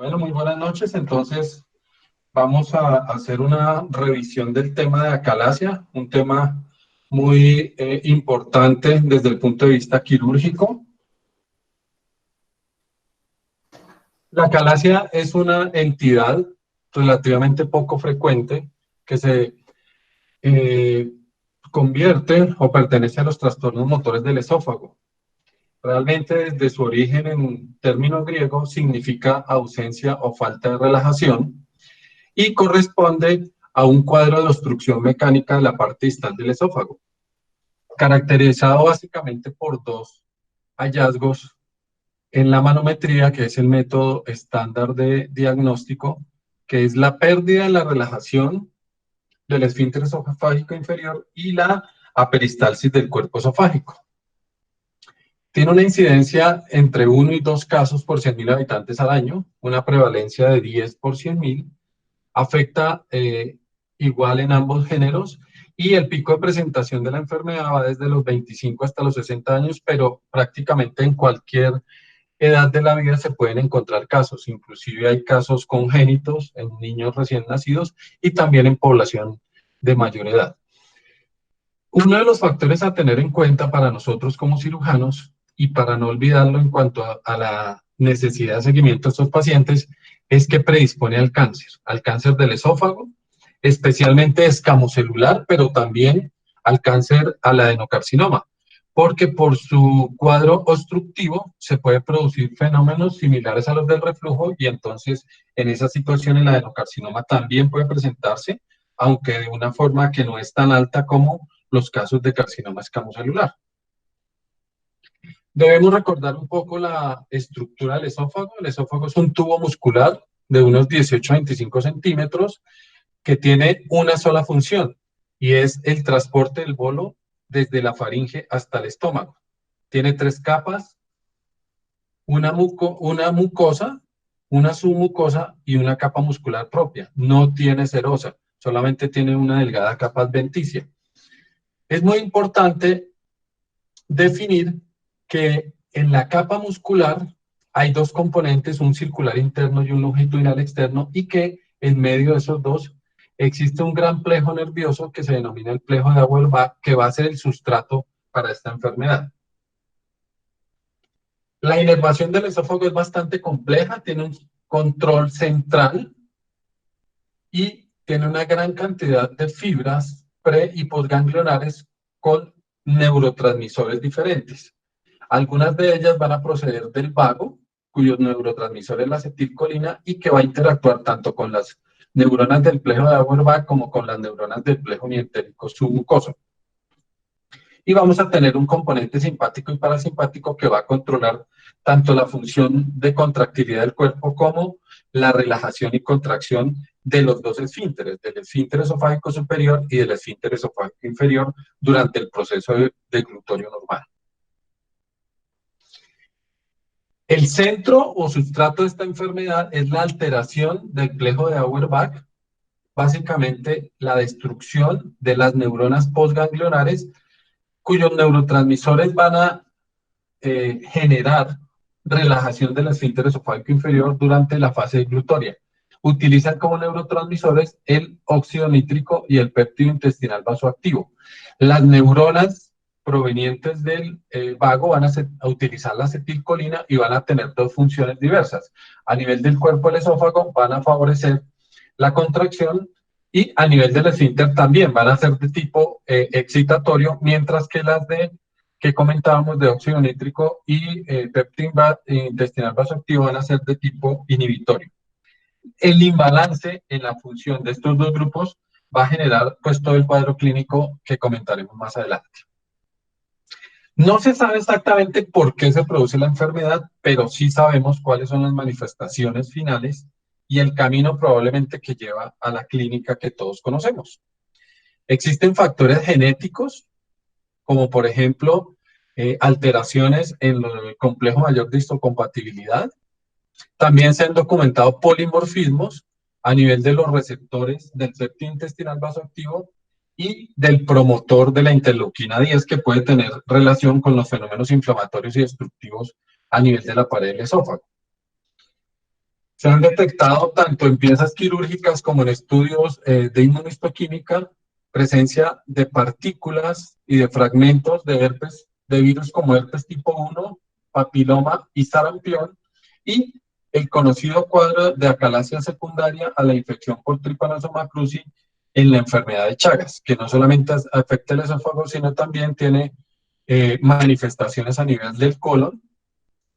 Bueno, muy buenas noches. Entonces, vamos a hacer una revisión del tema de acalasia, un tema muy importante desde el punto de vista quirúrgico. La acalasia es una entidad relativamente poco frecuente que se convierte o pertenece a los trastornos motores del esófago. Realmente, desde su origen en término griego, significa ausencia o falta de relajación y corresponde a un cuadro de obstrucción mecánica de la parte distal del esófago, caracterizado básicamente por dos hallazgos en la manometría, que es el método estándar de diagnóstico, que es la pérdida de la relajación del esfínter esofágico inferior y la aperistalsis del cuerpo esofágico. Tiene una incidencia entre 1 y 2 casos por 100.000 habitantes al año, una prevalencia de 10 por 100.000, afecta igual en ambos géneros, y el pico de presentación de la enfermedad va desde los 25 hasta los 60 años, pero prácticamente en cualquier edad de la vida se pueden encontrar casos, inclusive hay casos congénitos en niños recién nacidos y también en población de mayor edad. Uno de los factores a tener en cuenta para nosotros como cirujanos, y para no olvidarlo en cuanto a la necesidad de seguimiento de estos pacientes, es que predispone al cáncer del esófago, especialmente escamocelular, pero también al cáncer al adenocarcinoma, porque por su cuadro obstructivo se puede producir fenómenos similares a los del reflujo, y entonces en esa situación el adenocarcinoma también puede presentarse, aunque de una forma que no es tan alta como los casos de carcinoma escamocelular. Debemos recordar un poco la estructura del esófago. El esófago es un tubo muscular de unos 18 a 25 centímetros que tiene una sola función, y es el transporte del bolo desde la faringe hasta el estómago. Tiene 3 capas, una mucosa, una submucosa y una capa muscular propia. No tiene serosa, solamente tiene una delgada capa adventicia. Es muy importante definir que en la capa muscular hay 2 componentes, un circular interno y un longitudinal externo, y que en medio de esos dos existe un gran plejo nervioso que se denomina el plejo de Auerbach, que va a ser el sustrato para esta enfermedad. La inervación del esófago es bastante compleja, tiene un control central y tiene una gran cantidad de fibras pre- y postganglionares con neurotransmisores diferentes. Algunas de ellas van a proceder del vago, cuyos neurotransmisores es la acetilcolina, y que va a interactuar tanto con las neuronas del plejo de Auerbach como con las neuronas del plejo mientérico submucoso. Y vamos a tener un componente simpático y parasimpático que va a controlar tanto la función de contractilidad del cuerpo como la relajación y contracción de los dos esfínteres, del esfínter esofágico superior y del esfínter esofágico inferior, durante el proceso de deglutorio normal. El centro o sustrato de esta enfermedad es la alteración del plejo de Auerbach, básicamente la destrucción de las neuronas postganglionares, cuyos neurotransmisores van a generar relajación del esfínter esofágico inferior durante la fase deglutoria. Utilizan como neurotransmisores el óxido nítrico y el péptido intestinal vasoactivo. Las neuronas provenientes del vago van a utilizar la acetilcolina y van a tener 2 funciones diversas. A nivel del cuerpo del esófago van a favorecer la contracción, y a nivel del esfínter también van a ser de tipo excitatorio, mientras que las que comentábamos de óxido nítrico y péptido intestinal vasoactivo van a ser de tipo inhibitorio. El imbalance en la función de estos 2 grupos va a generar pues todo el cuadro clínico que comentaremos más adelante. No se sabe exactamente por qué se produce la enfermedad, pero sí sabemos cuáles son las manifestaciones finales y el camino probablemente que lleva a la clínica que todos conocemos. Existen factores genéticos, como por ejemplo alteraciones en el complejo mayor de histocompatibilidad. También se han documentado polimorfismos a nivel de los receptores del péptido intestinal vasoactivo y del promotor de la interleuquina 10, que puede tener relación con los fenómenos inflamatorios y destructivos a nivel de la pared del esófago. Se han detectado tanto en piezas quirúrgicas como en estudios de inmunohistoquímica presencia de partículas y de fragmentos de herpes, de virus como herpes tipo 1, papiloma y sarampión, y el conocido cuadro de acalasia secundaria a la infección por Trypanosoma cruzi en la enfermedad de Chagas, que no solamente afecta el esófago, sino también tiene manifestaciones a nivel del colon,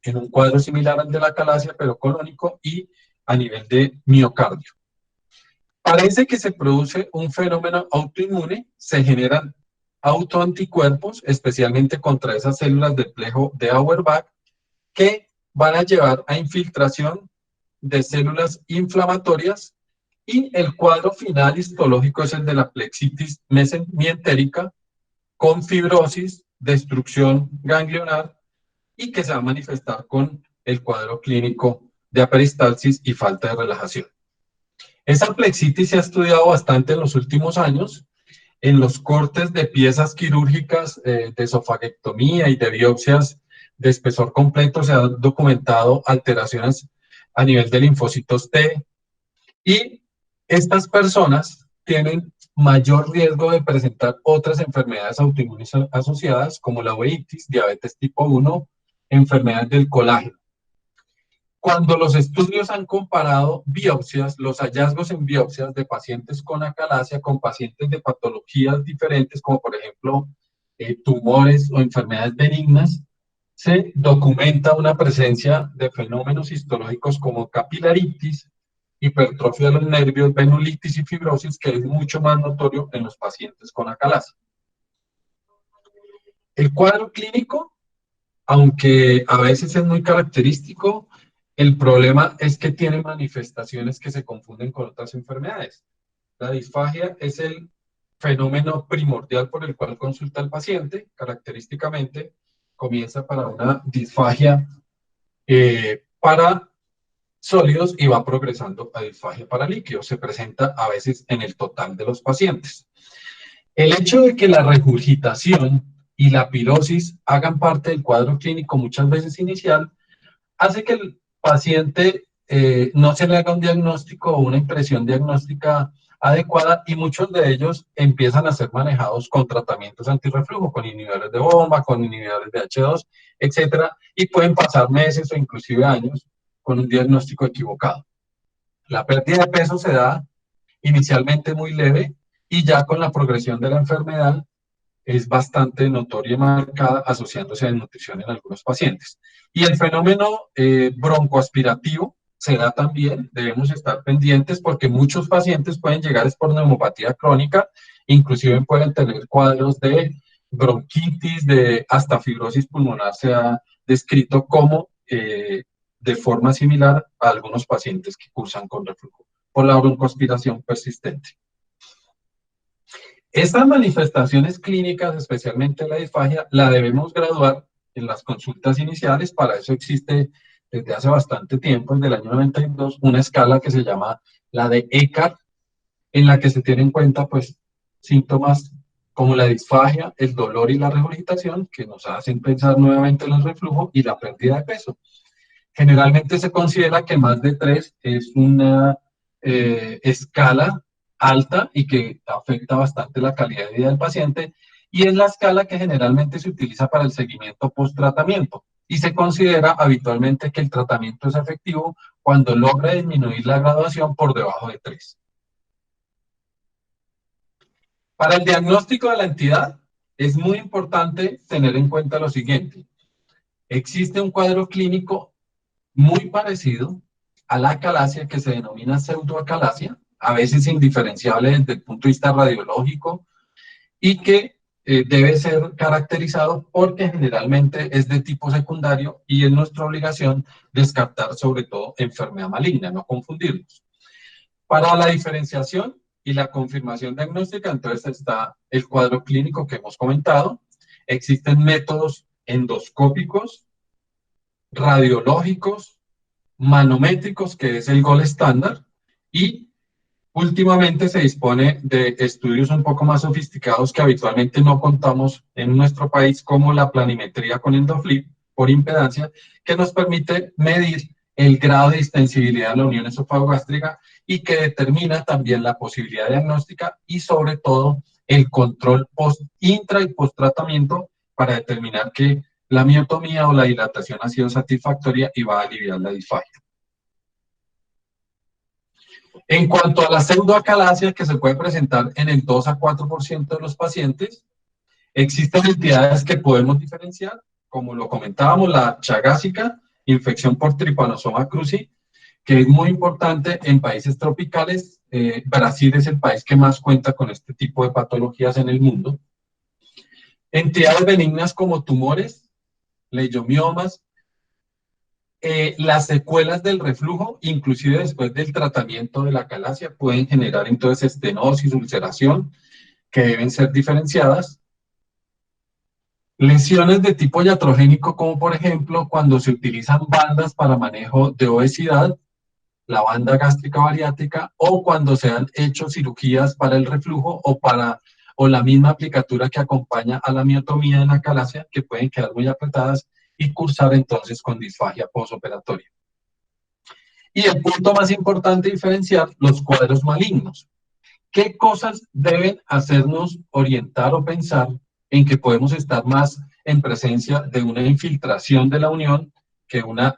en un cuadro similar al de la acalasia, pero colónico, y a nivel de miocardio. Parece que se produce un fenómeno autoinmune, se generan autoanticuerpos, especialmente contra esas células del plejo de Auerbach, que van a llevar a infiltración de células inflamatorias, y el cuadro final histológico es el de la plexitis mesemientérica con fibrosis, destrucción ganglionar, y que se va a manifestar con el cuadro clínico de aperistalsis y falta de relajación. Esa plexitis se ha estudiado bastante en los últimos años. En los cortes de piezas quirúrgicas de esofaguectomía y de biopsias de espesor completo se han documentado alteraciones a nivel de linfocitos T, y estas personas tienen mayor riesgo de presentar otras enfermedades autoinmunes asociadas como la uveitis, diabetes tipo 1, enfermedades del colágeno. Cuando los estudios han comparado biopsias, los hallazgos en biopsias de pacientes con acalasia con pacientes de patologías diferentes, como por ejemplo tumores o enfermedades benignas, se documenta una presencia de fenómenos histológicos como capilaritis, hipertrofia de los nervios, venulitis y fibrosis, que es mucho más notorio en los pacientes con acalasia. El cuadro clínico, aunque a veces es muy característico, el problema es que tiene manifestaciones que se confunden con otras enfermedades. La disfagia es el fenómeno primordial por el cual consulta el paciente. Característicamente, comienza para una disfagia para sólidos y va progresando a disfagia para líquidos. Se presenta a veces en el total de los pacientes. El hecho de que la regurgitación y la pirosis hagan parte del cuadro clínico muchas veces inicial hace que el paciente no se le haga un diagnóstico o una impresión diagnóstica adecuada, y muchos de ellos empiezan a ser manejados con tratamientos antirreflujo, con inhibidores de bomba, con inhibidores de H2, etcétera, y pueden pasar meses o inclusive años con un diagnóstico equivocado. La pérdida de peso se da inicialmente muy leve, y ya con la progresión de la enfermedad es bastante notoria y marcada, asociándose a desnutrición en algunos pacientes. Y el fenómeno broncoaspirativo se da también. Debemos estar pendientes porque muchos pacientes pueden llegar por neumopatía crónica, inclusive pueden tener cuadros de bronquitis, de hasta fibrosis pulmonar se ha descrito como de forma similar a algunos pacientes que cursan con reflujo por la broncoaspiración persistente. Estas manifestaciones clínicas, especialmente la disfagia, la debemos graduar en las consultas iniciales. Para eso existe desde hace bastante tiempo, desde el año 92, una escala que se llama la de ECAR, en la que se tienen en cuenta pues síntomas como la disfagia, el dolor y la regurgitación, que nos hacen pensar nuevamente en el reflujo y la pérdida de peso. Generalmente se considera que más de 3 es una escala alta y que afecta bastante la calidad de vida del paciente, y es la escala que generalmente se utiliza para el seguimiento post-tratamiento, y se considera habitualmente que el tratamiento es efectivo cuando logra disminuir la graduación por debajo de 3. Para el diagnóstico de la entidad es muy importante tener en cuenta lo siguiente: existe un cuadro clínico muy parecido a la acalasia que se denomina pseudoacalasia, a veces indiferenciable desde el punto de vista radiológico, y que debe ser caracterizado porque generalmente es de tipo secundario, y es nuestra obligación descartar sobre todo enfermedad maligna, no confundirlos. Para la diferenciación y la confirmación diagnóstica, entonces está el cuadro clínico que hemos comentado. Existen métodos endoscópicos, radiológicos, manométricos, que es el gold estándar, y últimamente se dispone de estudios un poco más sofisticados que habitualmente no contamos en nuestro país, como la planimetría con EndoFLIP por impedancia, que nos permite medir el grado de distensibilidad de la unión esofagogástrica y que determina también la posibilidad diagnóstica y sobre todo el control intra y post tratamiento para determinar que la miotomía o la dilatación ha sido satisfactoria y va a aliviar la disfagia. En cuanto a la pseudoacalasia, que se puede presentar en el 2 a 4% de los pacientes, existen entidades que podemos diferenciar, como lo comentábamos, la chagásica, infección por Trypanosoma cruzi, que es muy importante en países tropicales. Brasil es el país que más cuenta con este tipo de patologías en el mundo. Entidades benignas como tumores, leiomiomas, las secuelas del reflujo, inclusive después del tratamiento de la acalasia, pueden generar entonces estenosis, ulceración, que deben ser diferenciadas. Lesiones de tipo iatrogénico, como por ejemplo cuando se utilizan bandas para manejo de obesidad, la banda gástrica bariátrica, o cuando se han hecho cirugías para el reflujo o la misma aplicatura que acompaña a la miotomía en la acalasia, que pueden quedar muy apretadas y cursar entonces con disfagia postoperatoria. Y el punto más importante, diferenciar los cuadros malignos. ¿Qué cosas deben hacernos orientar o pensar en que podemos estar más en presencia de una infiltración de la unión que una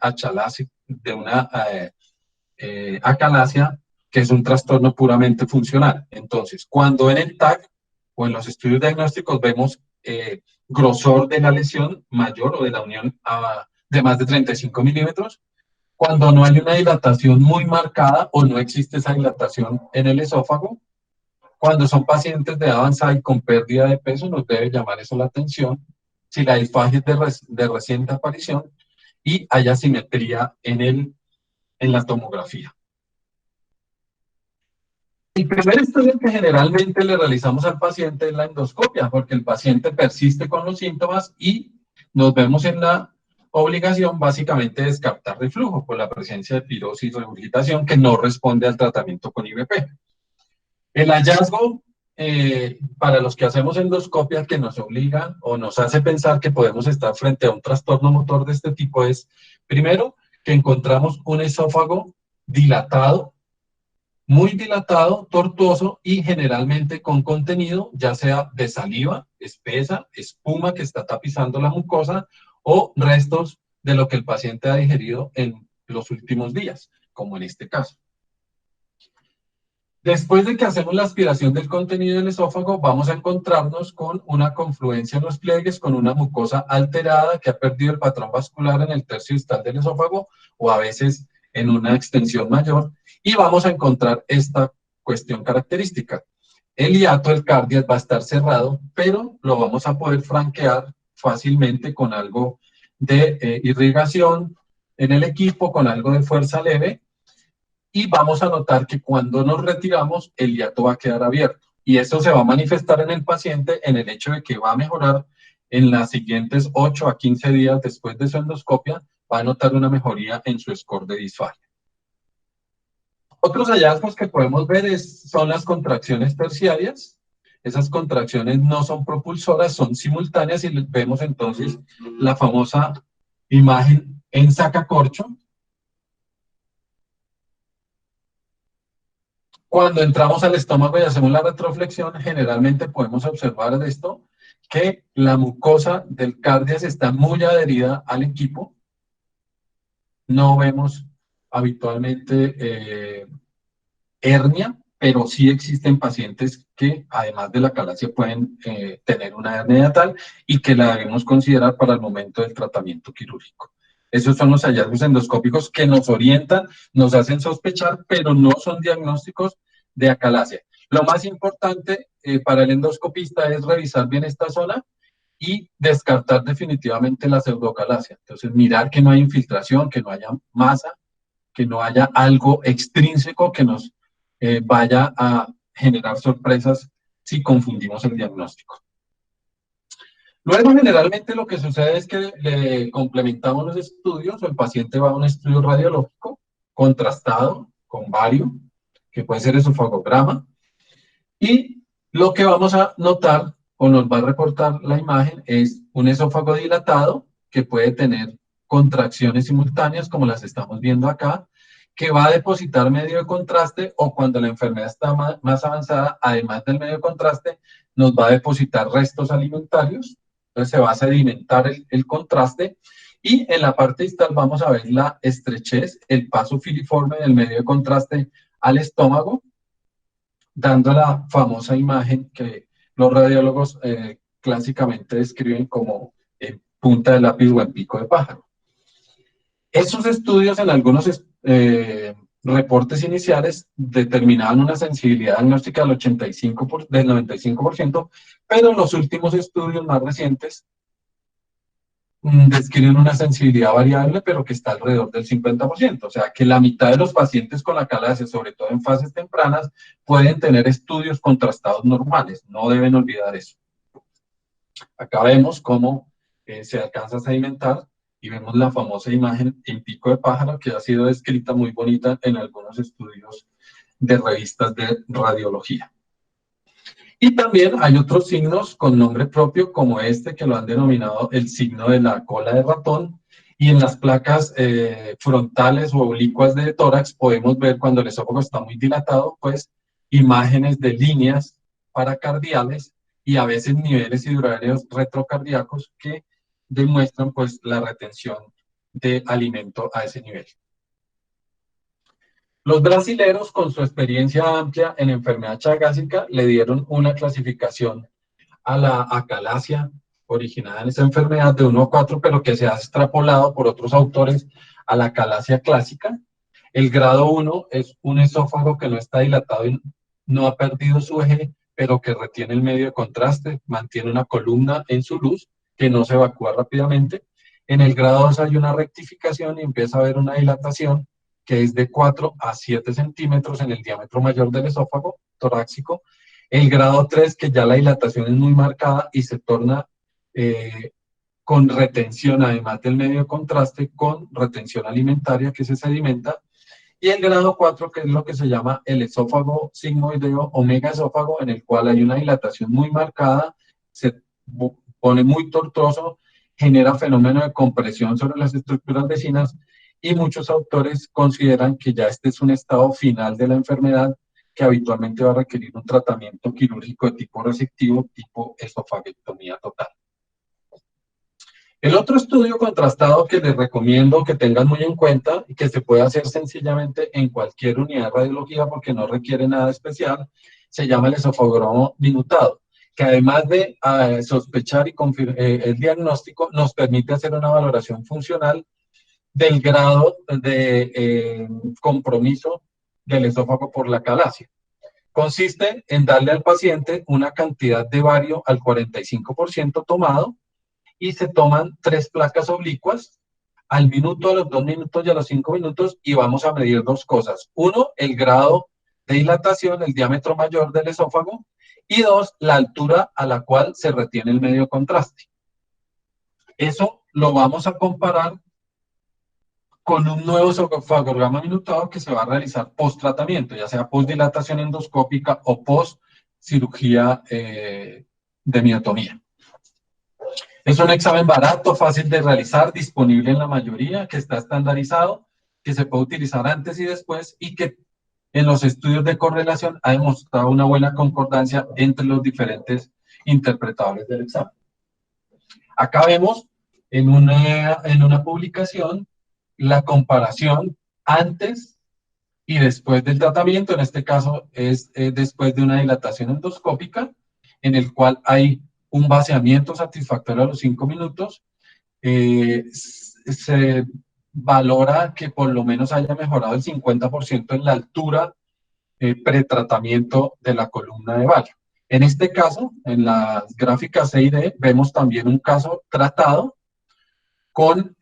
acalasia, que es un trastorno puramente funcional? Entonces, cuando en el TAC o en los estudios diagnósticos vemos grosor de la lesión mayor o de la unión de más de 35 milímetros, cuando no hay una dilatación muy marcada o no existe esa dilatación en el esófago, cuando son pacientes de avanzada y con pérdida de peso, nos debe llamar eso la atención. Si la disfagia es de reciente aparición y hay asimetría en la tomografía. El primer estudio que generalmente le realizamos al paciente es la endoscopia, porque el paciente persiste con los síntomas y nos vemos en la obligación básicamente de descartar reflujo por la presencia de pirosis y regurgitación que no responde al tratamiento con IVP. El hallazgo para los que hacemos endoscopia que nos obliga o nos hace pensar que podemos estar frente a un trastorno motor de este tipo es, primero, que encontramos un esófago dilatado, muy dilatado, tortuoso y generalmente con contenido, ya sea de saliva espesa, espuma que está tapizando la mucosa o restos de lo que el paciente ha digerido en los últimos días, como en este caso. Después de que hacemos la aspiración del contenido del esófago, vamos a encontrarnos con una confluencia en los pliegues, con una mucosa alterada que ha perdido el patrón vascular en el tercio distal del esófago o a veces en una extensión mayor, y vamos a encontrar esta cuestión característica. El hiato del cardias va a estar cerrado, pero lo vamos a poder franquear fácilmente con algo de irrigación en el equipo, con algo de fuerza leve, y vamos a notar que cuando nos retiramos, el hiato va a quedar abierto. Y eso se va a manifestar en el paciente en el hecho de que va a mejorar en las siguientes 8 a 15 días después de su endoscopia, va a notar una mejoría en su score de disfagia. Otros hallazgos que podemos ver son las contracciones terciarias. Esas contracciones no son propulsoras, son simultáneas y vemos entonces la famosa imagen en sacacorcho. Cuando entramos al estómago y hacemos la retroflexión, generalmente podemos observar de esto que la mucosa del cardias está muy adherida al equipo. No vemos habitualmente hernia, pero sí existen pacientes que, además de la acalasia, pueden tener una hernia hiatal y que la debemos considerar para el momento del tratamiento quirúrgico. Esos son los hallazgos endoscópicos que nos orientan, nos hacen sospechar, pero no son diagnósticos de acalasia. Lo más importante para el endoscopista es revisar bien esta zona y descartar definitivamente la pseudocalasia. Entonces, mirar que no hay infiltración, que no haya masa, que no haya algo extrínseco que nos vaya a generar sorpresas si confundimos el diagnóstico. Luego, generalmente lo que sucede es que le complementamos los estudios, o el paciente va a un estudio radiológico contrastado con bario, que puede ser esofagograma, y lo que vamos a notar o nos va a reportar la imagen es un esófago dilatado que puede tener contracciones simultáneas, como las estamos viendo acá, que va a depositar medio de contraste, o cuando la enfermedad está más avanzada, además del medio de contraste, nos va a depositar restos alimentarios. Entonces se va a sedimentar el contraste, y en la parte distal vamos a ver la estrechez, el paso filiforme del medio de contraste al estómago, dando la famosa imagen que los radiólogos clásicamente describen como punta de lápiz o en pico de pájaro. Esos estudios en algunos reportes iniciales determinaban una sensibilidad diagnóstica del 95%, pero en los últimos estudios más recientes describen una sensibilidad variable, pero que está alrededor del 50%. O sea, que la mitad de los pacientes con acalasia, sobre todo en fases tempranas, pueden tener estudios contrastados normales. No deben olvidar eso. Acá vemos cómo se alcanza a sedimentar, y vemos la famosa imagen en pico de pájaro, que ha sido descrita muy bonita en algunos estudios de revistas de radiología. Y también hay otros signos con nombre propio, como este, que lo han denominado el signo de la cola de ratón, y en las placas frontales o oblicuas de tórax podemos ver, cuando el esófago está muy dilatado, pues imágenes de líneas paracardiales y a veces niveles hidroaéreos retrocardíacos que demuestran pues la retención de alimento a ese nivel. Los brasileros, con su experiencia amplia en enfermedad chagásica, le dieron una clasificación a la acalasia originada en esa enfermedad de 1 a 4, pero que se ha extrapolado por otros autores a la acalasia clásica. El grado 1 es un esófago que no está dilatado y no ha perdido su eje, pero que retiene el medio de contraste, mantiene una columna en su luz, que no se evacúa rápidamente. En el grado 2 hay una rectificación y empieza a haber una dilatación que es de 4 a 7 centímetros en el diámetro mayor del esófago torácico. El grado 3, que ya la dilatación es muy marcada y se torna con retención, además del medio de contraste, con retención alimentaria que se sedimenta. Y el grado 4, que es lo que se llama el esófago sigmoideo o megaesófago, en el cual hay una dilatación muy marcada, se pone muy tortuoso, genera fenómeno de compresión sobre las estructuras vecinas, y muchos autores consideran que ya este es un estado final de la enfermedad, que habitualmente va a requerir un tratamiento quirúrgico de tipo resectivo, tipo esofagectomía total. El otro estudio contrastado que les recomiendo que tengan muy en cuenta, y que se puede hacer sencillamente en cualquier unidad de radiología porque no requiere nada especial, se llama el esofagograma minutado, que además de sospechar y el diagnóstico, nos permite hacer una valoración funcional del grado de compromiso del esófago por la acalasia. Consiste en darle al paciente una cantidad de bario al 45% tomado, y se toman 3 placas oblicuas al minuto, a los 2 minutos y a los 5 minutos, y vamos a medir 2 cosas. 1, el grado de dilatación, el diámetro mayor del esófago, y 2, la altura a la cual se retiene el medio contraste. Eso lo vamos a comparar con un nuevo esofagograma minutado que se va a realizar post tratamiento, ya sea post dilatación endoscópica o post cirugía de miotomía. Es un examen barato, fácil de realizar, disponible en la mayoría, que está estandarizado, que se puede utilizar antes y después, y que en los estudios de correlación ha demostrado una buena concordancia entre los diferentes interpretadores del examen. Acá vemos en una publicación la comparación antes y después del tratamiento. En este caso es después de una dilatación endoscópica, en el cual hay un vaciamiento satisfactorio a los 5 minutos. Se valora que por lo menos haya mejorado el 50% en la altura pretratamiento de la columna de bario. En este caso, en las gráficas C y D, vemos también un caso tratado con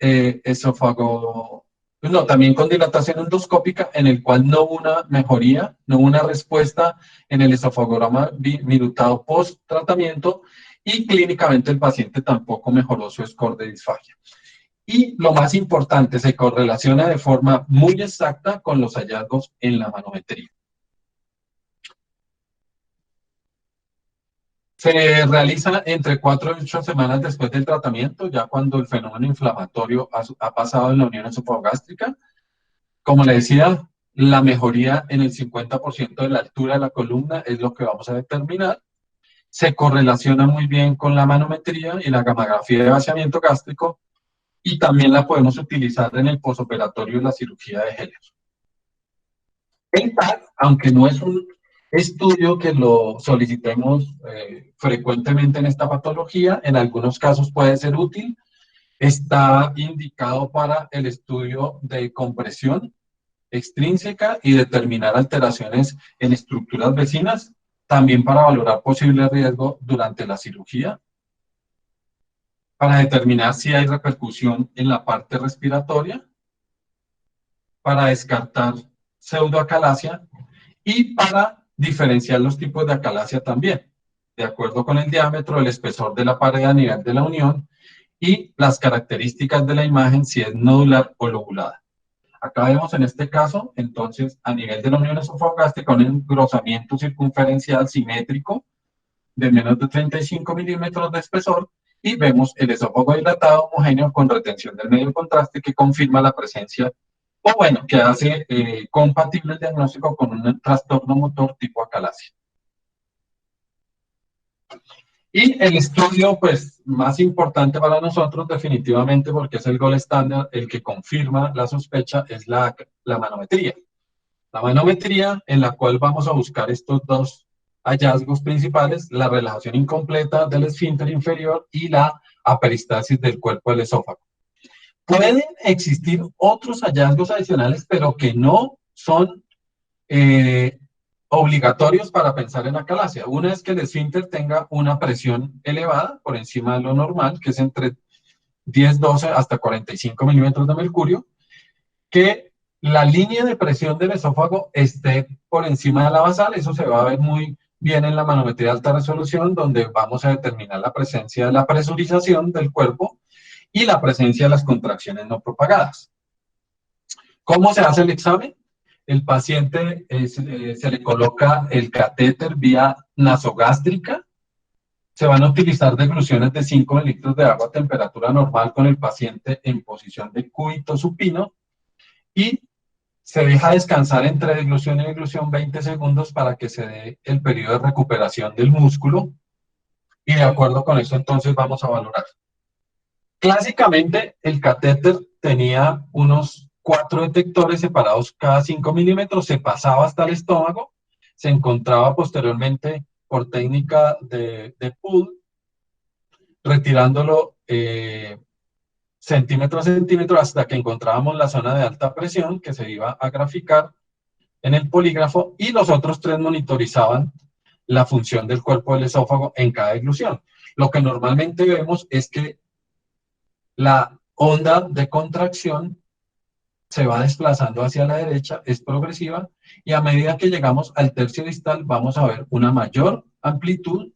también con dilatación endoscópica, en el cual no hubo una mejoría, no hubo una respuesta en el esofagograma minutado post tratamiento, y clínicamente el paciente tampoco mejoró su score de disfagia. Y lo más importante, se correlaciona de forma muy exacta con los hallazgos en la manometría. Se realiza entre 4 y 8 semanas después del tratamiento, ya cuando el fenómeno inflamatorio ha pasado en la unión esofagogástrica. Como le decía, la mejoría en el 50% de la altura de la columna es lo que vamos a determinar. Se correlaciona muy bien con la manometría y la gamografía de vaciamiento gástrico, y también la podemos utilizar en el posoperatorio de la cirugía de Heller. El TAC, aunque no es un estudio que lo solicitemos frecuentemente en esta patología, en algunos casos puede ser útil. Está indicado para el estudio de compresión extrínseca y determinar alteraciones en estructuras vecinas, también para valorar posible riesgo durante la cirugía, para determinar si hay repercusión en la parte respiratoria, para descartar pseudoacalasia y para diferenciar los tipos de acalasia también, de acuerdo con el diámetro, el espesor de la pared a nivel de la unión y las características de la imagen, si es nodular o lobulada. Acá vemos en este caso, entonces, a nivel de la unión esofagástrica, un engrosamiento circunferencial simétrico de menos de 35 milímetros de espesor, y vemos el esófago dilatado homogéneo con retención del medio contraste que confirma la presencia, o bueno, que hace compatible el diagnóstico con un trastorno motor tipo acalasia. Y el estudio, pues, más importante para nosotros, definitivamente, porque es el gold estándar, el que confirma la sospecha, es la manometría. La manometría en la cual vamos a buscar estos dos hallazgos principales, la relajación incompleta del esfínter inferior y la aperistasis del cuerpo del esófago. Pueden existir otros hallazgos adicionales, pero que no son obligatorios para pensar en acalasia. Una es que el esfínter tenga una presión elevada por encima de lo normal, que es entre 10, 12 hasta 45 milímetros de mercurio, que la línea de presión del esófago esté por encima de la basal. Eso se va a ver muy bien en la manometría de alta resolución, donde vamos a determinar la presencia de la presurización del cuerpo y la presencia de las contracciones no propagadas. ¿Cómo se hace el examen? El paciente se le coloca el catéter vía nasogástrica. Se van a utilizar degluciones de 5 litros de agua a temperatura normal con el paciente en posición de cúbito supino, y se deja descansar entre deglución y deglución 20 segundos para que se dé el periodo de recuperación del músculo, y de acuerdo con eso entonces vamos a valorar. Clásicamente el catéter tenía unos 4 detectores separados cada 5 milímetros, se pasaba hasta el estómago, se encontraba posteriormente por técnica de pull, retirándolo centímetro a centímetro hasta que encontrábamos la zona de alta presión que se iba a graficar en el polígrafo, y los otros 3 monitorizaban la función del cuerpo del esófago en cada deglución. Lo que normalmente vemos es que la onda de contracción se va desplazando hacia la derecha, es progresiva, y a medida que llegamos al tercio distal vamos a ver una mayor amplitud,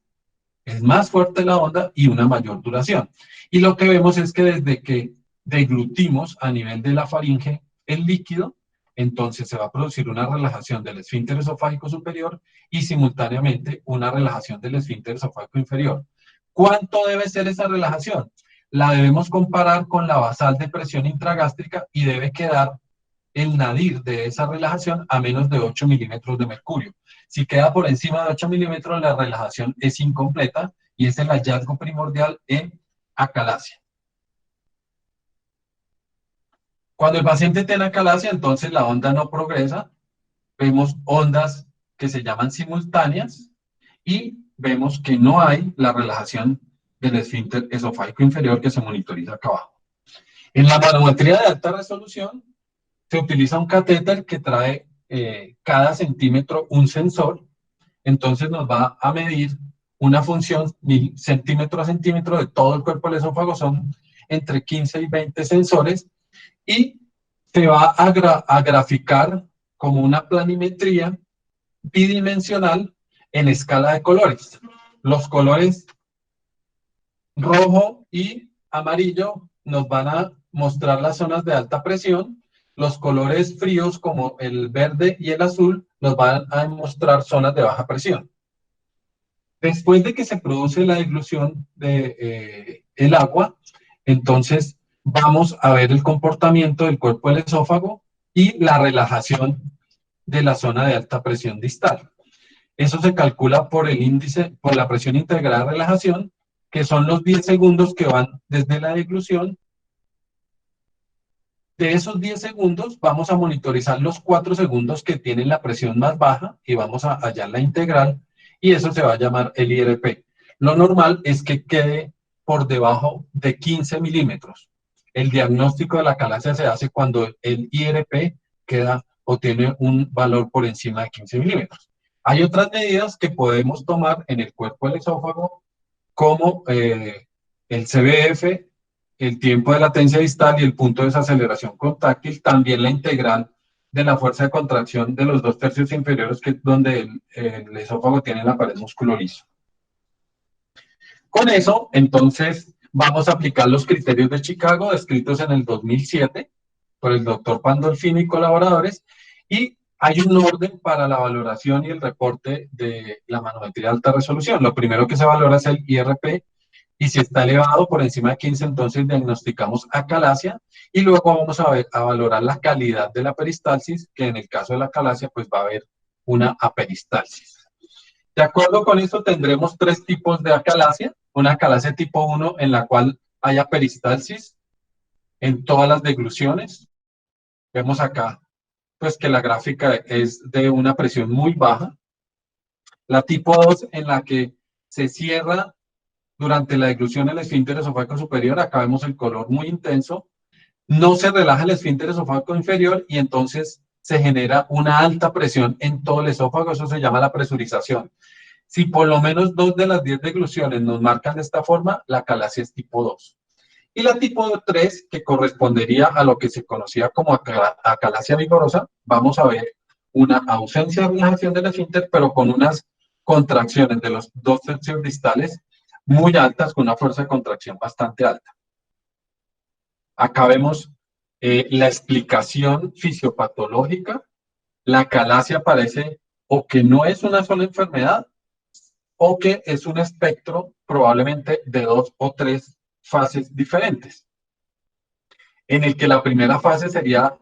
es más fuerte la onda y una mayor duración. Y lo que vemos es que desde que deglutimos a nivel de la faringe el líquido, entonces se va a producir una relajación del esfínter esofágico superior y simultáneamente una relajación del esfínter esofágico inferior. ¿Cuánto debe ser esa relajación? La debemos comparar con la basal de presión intragástrica y debe quedar el nadir de esa relajación a menos de 8 milímetros de mercurio. Si queda por encima de 8 milímetros, la relajación es incompleta y es el hallazgo primordial en acalasia. Cuando el paciente tiene acalasia, entonces la onda no progresa, vemos ondas que se llaman simultáneas y vemos que no hay la relajación del esfínter esofágico inferior que se monitoriza acá abajo. En la manometría de alta resolución se utiliza un catéter que trae cada centímetro un sensor, entonces nos va a medir una función centímetro a centímetro de todo el cuerpo del esófago, son entre 15 y 20 sensores, y se va a graficar como una planimetría bidimensional en escala de colores. Los colores rojo y amarillo nos van a mostrar las zonas de alta presión. Los colores fríos como el verde y el azul nos van a mostrar zonas de baja presión. Después de que se produce la dilución de el agua, entonces vamos a ver el comportamiento del cuerpo del esófago y la relajación de la zona de alta presión distal. Eso se calcula por el índice, por la presión integral de relajación, que son los 10 segundos que van desde la deglución. De esos 10 segundos, vamos a monitorizar los 4 segundos que tienen la presión más baja y vamos a hallar la integral, y eso se va a llamar el IRP. Lo normal es que quede por debajo de 15 milímetros. El diagnóstico de la calasia se hace cuando el IRP queda o tiene un valor por encima de 15 milímetros. Hay otras medidas que podemos tomar en el cuerpo del esófago, como el CBF, el tiempo de latencia distal y el punto de desaceleración contráctil, también la integral de la fuerza de contracción de los 2/3 inferiores, que es donde el esófago tiene la pared musculo-liso. Con eso, entonces, vamos a aplicar los criterios de Chicago, descritos en el 2007 por el doctor Pandolfini y colaboradores, y hay un orden para la valoración y el reporte de la manometría de alta resolución. Lo primero que se valora es el IRP, y si está elevado por encima de 15, entonces diagnosticamos acalasia, y luego vamos a valorar la calidad de la peristalsis, que en el caso de la acalasia, pues va a haber una aperistalsis. De acuerdo con esto, tendremos 3 tipos de acalasia. Una acalasia tipo 1, en la cual haya peristalsis en todas las degluciones. Vemos acá, pues, que la gráfica es de una presión muy baja. La tipo 2, en la que se cierra durante la deglución el esfínter esofágico superior. Acá vemos el color muy intenso. No se relaja el esfínter esofágico inferior y entonces se genera una alta presión en todo el esófago. Eso se llama la presurización. Si por lo menos 2 de las 10 degluciones nos marcan de esta forma, la acalasia es tipo 2. Y la tipo 3, que correspondería a lo que se conocía como acalasia vigorosa, vamos a ver una ausencia de relajación del esfínter, pero con unas contracciones de los 2/3 distales muy altas, con una fuerza de contracción bastante alta. Acá vemos la explicación fisiopatológica. La acalasia parece o que no es una sola enfermedad, o que es un espectro probablemente de 2 o 3 fases diferentes, en el que la primera fase sería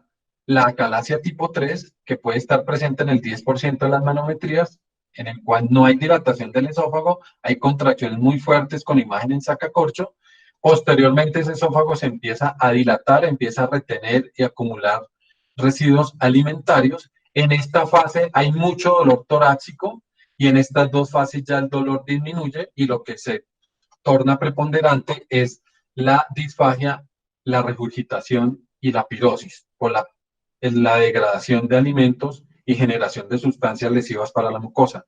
la acalasia tipo 3, que puede estar presente en el 10% de las manometrías, en el cual no hay dilatación del esófago, hay contracciones muy fuertes con imagen en sacacorcho. Posteriormente ese esófago se empieza a dilatar, empieza a retener y acumular residuos alimentarios. En esta fase hay mucho dolor torácico, y en estas 2 fases ya el dolor disminuye, y lo que se torna preponderante es la disfagia, la regurgitación y la pirosis, por la degradación de alimentos y generación de sustancias lesivas para la mucosa.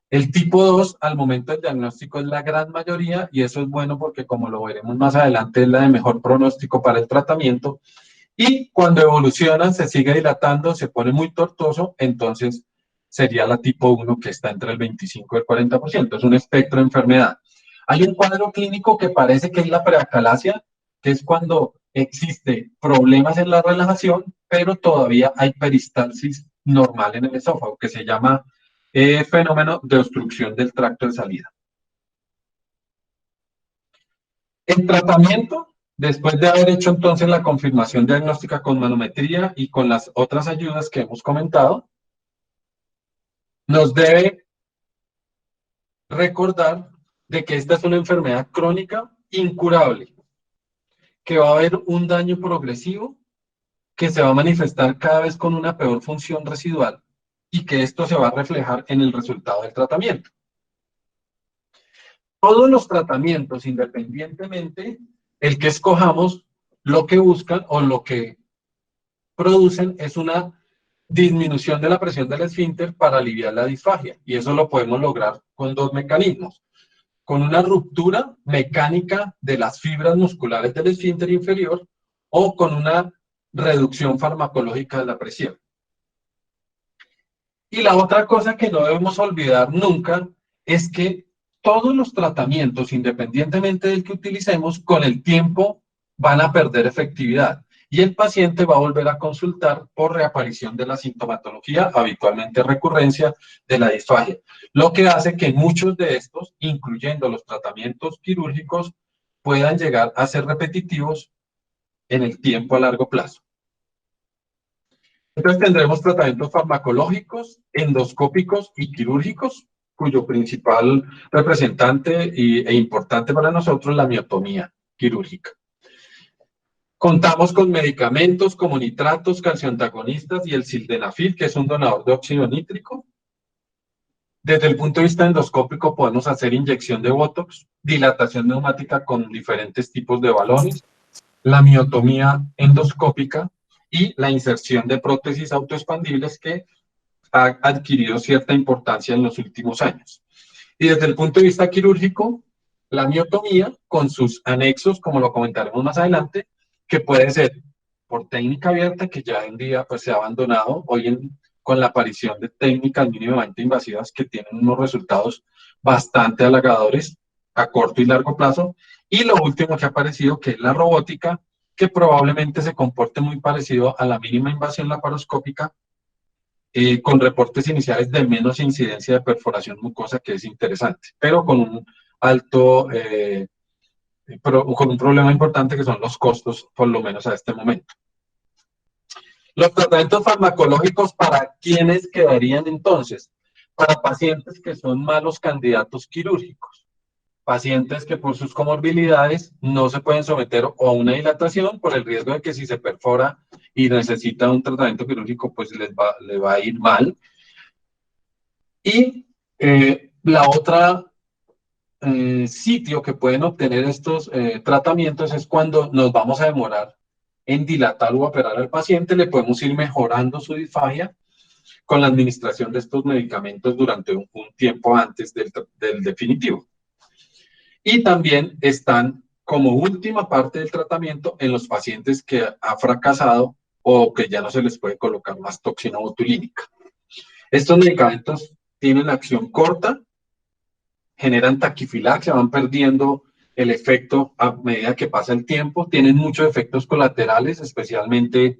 El tipo 2, al momento del diagnóstico, es la gran mayoría, y eso es bueno porque, como lo veremos más adelante, es la de mejor pronóstico para el tratamiento. Y cuando evolucionan, se sigue dilatando, se pone muy tortuoso, entonces sería la tipo 1, que está entre el 25 y el 40%. Es un espectro de enfermedad. Hay un cuadro clínico que parece que es la preacalasia, que es cuando existe problemas en la relajación, pero todavía hay peristalsis normal en el esófago, que se llama fenómeno de obstrucción del tracto de salida. El tratamiento, después de haber hecho entonces la confirmación diagnóstica con manometría y con las otras ayudas que hemos comentado, nos debe recordar de que esta es una enfermedad crónica incurable, que va a haber un daño progresivo, que se va a manifestar cada vez con una peor función residual, y que esto se va a reflejar en el resultado del tratamiento. Todos los tratamientos, independientemente el que escojamos, lo que buscan o lo que producen es una disminución de la presión del esfínter para aliviar la disfagia, y eso lo podemos lograr con 2 mecanismos: con una ruptura mecánica de las fibras musculares del esfínter inferior, o con una reducción farmacológica de la presión. Y la otra cosa que no debemos olvidar nunca es que todos los tratamientos, independientemente del que utilicemos, con el tiempo van a perder efectividad. y el paciente va a volver a consultar por reaparición de la sintomatología, habitualmente recurrencia de la disfagia, lo que hace que muchos de estos, incluyendo los tratamientos quirúrgicos, puedan llegar a ser repetitivos en el tiempo a largo plazo. Entonces tendremos tratamientos farmacológicos, endoscópicos y quirúrgicos, cuyo principal representante e importante para nosotros es la miotomía quirúrgica. Contamos con medicamentos como nitratos, calcioantagonistas y el sildenafil, que es un donador de óxido nítrico. Desde el punto de vista endoscópico podemos hacer inyección de Botox, dilatación neumática con diferentes tipos de balones, la miotomía endoscópica y la inserción de prótesis autoexpandibles que ha adquirido cierta importancia en los últimos años. Y desde el punto de vista quirúrgico, la miotomía con sus anexos, como lo comentaremos más adelante, que puede ser por técnica abierta, que ya en día pues, se ha abandonado con la aparición de técnicas mínimamente invasivas que tienen unos resultados bastante halagadores a corto y largo plazo. Y lo último que ha aparecido, que es la robótica, que probablemente se comporte muy parecido a la mínima invasión laparoscópica, con reportes iniciales de menos incidencia de perforación mucosa, que es interesante, pero con un alto, con un problema importante que son los costos, por lo menos a este momento. Los tratamientos farmacológicos, ¿para quiénes quedarían entonces? Para pacientes que son malos candidatos quirúrgicos, pacientes que por sus comorbilidades no se pueden someter a una dilatación por el riesgo de que si se perfora y necesita un tratamiento quirúrgico, pues le va a ir mal. Y la otra sitio que pueden obtener estos tratamientos es cuando nos vamos a demorar en dilatar o operar al paciente, le podemos ir mejorando su disfagia con la administración de estos medicamentos durante un tiempo antes del definitivo. Y también están como última parte del tratamiento en los pacientes que ha fracasado o que ya no se les puede colocar más toxina botulínica. Estos medicamentos tienen acción corta, generan taquifilaxia, van perdiendo el efecto a medida que pasa el tiempo, tienen muchos efectos colaterales, especialmente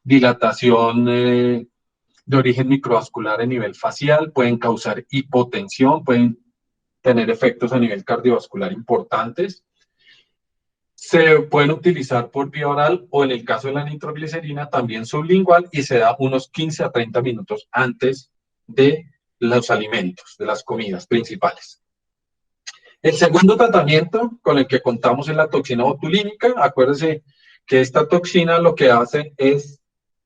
dilatación de origen microvascular a nivel facial, pueden causar hipotensión, pueden tener efectos a nivel cardiovascular importantes. Se pueden utilizar por vía oral o en el caso de la nitroglicerina también sublingual y se da unos 15 a 30 minutos antes de los alimentos, de las comidas principales. El segundo tratamiento con el que contamos es la toxina botulínica. Acuérdense que esta toxina lo que hace es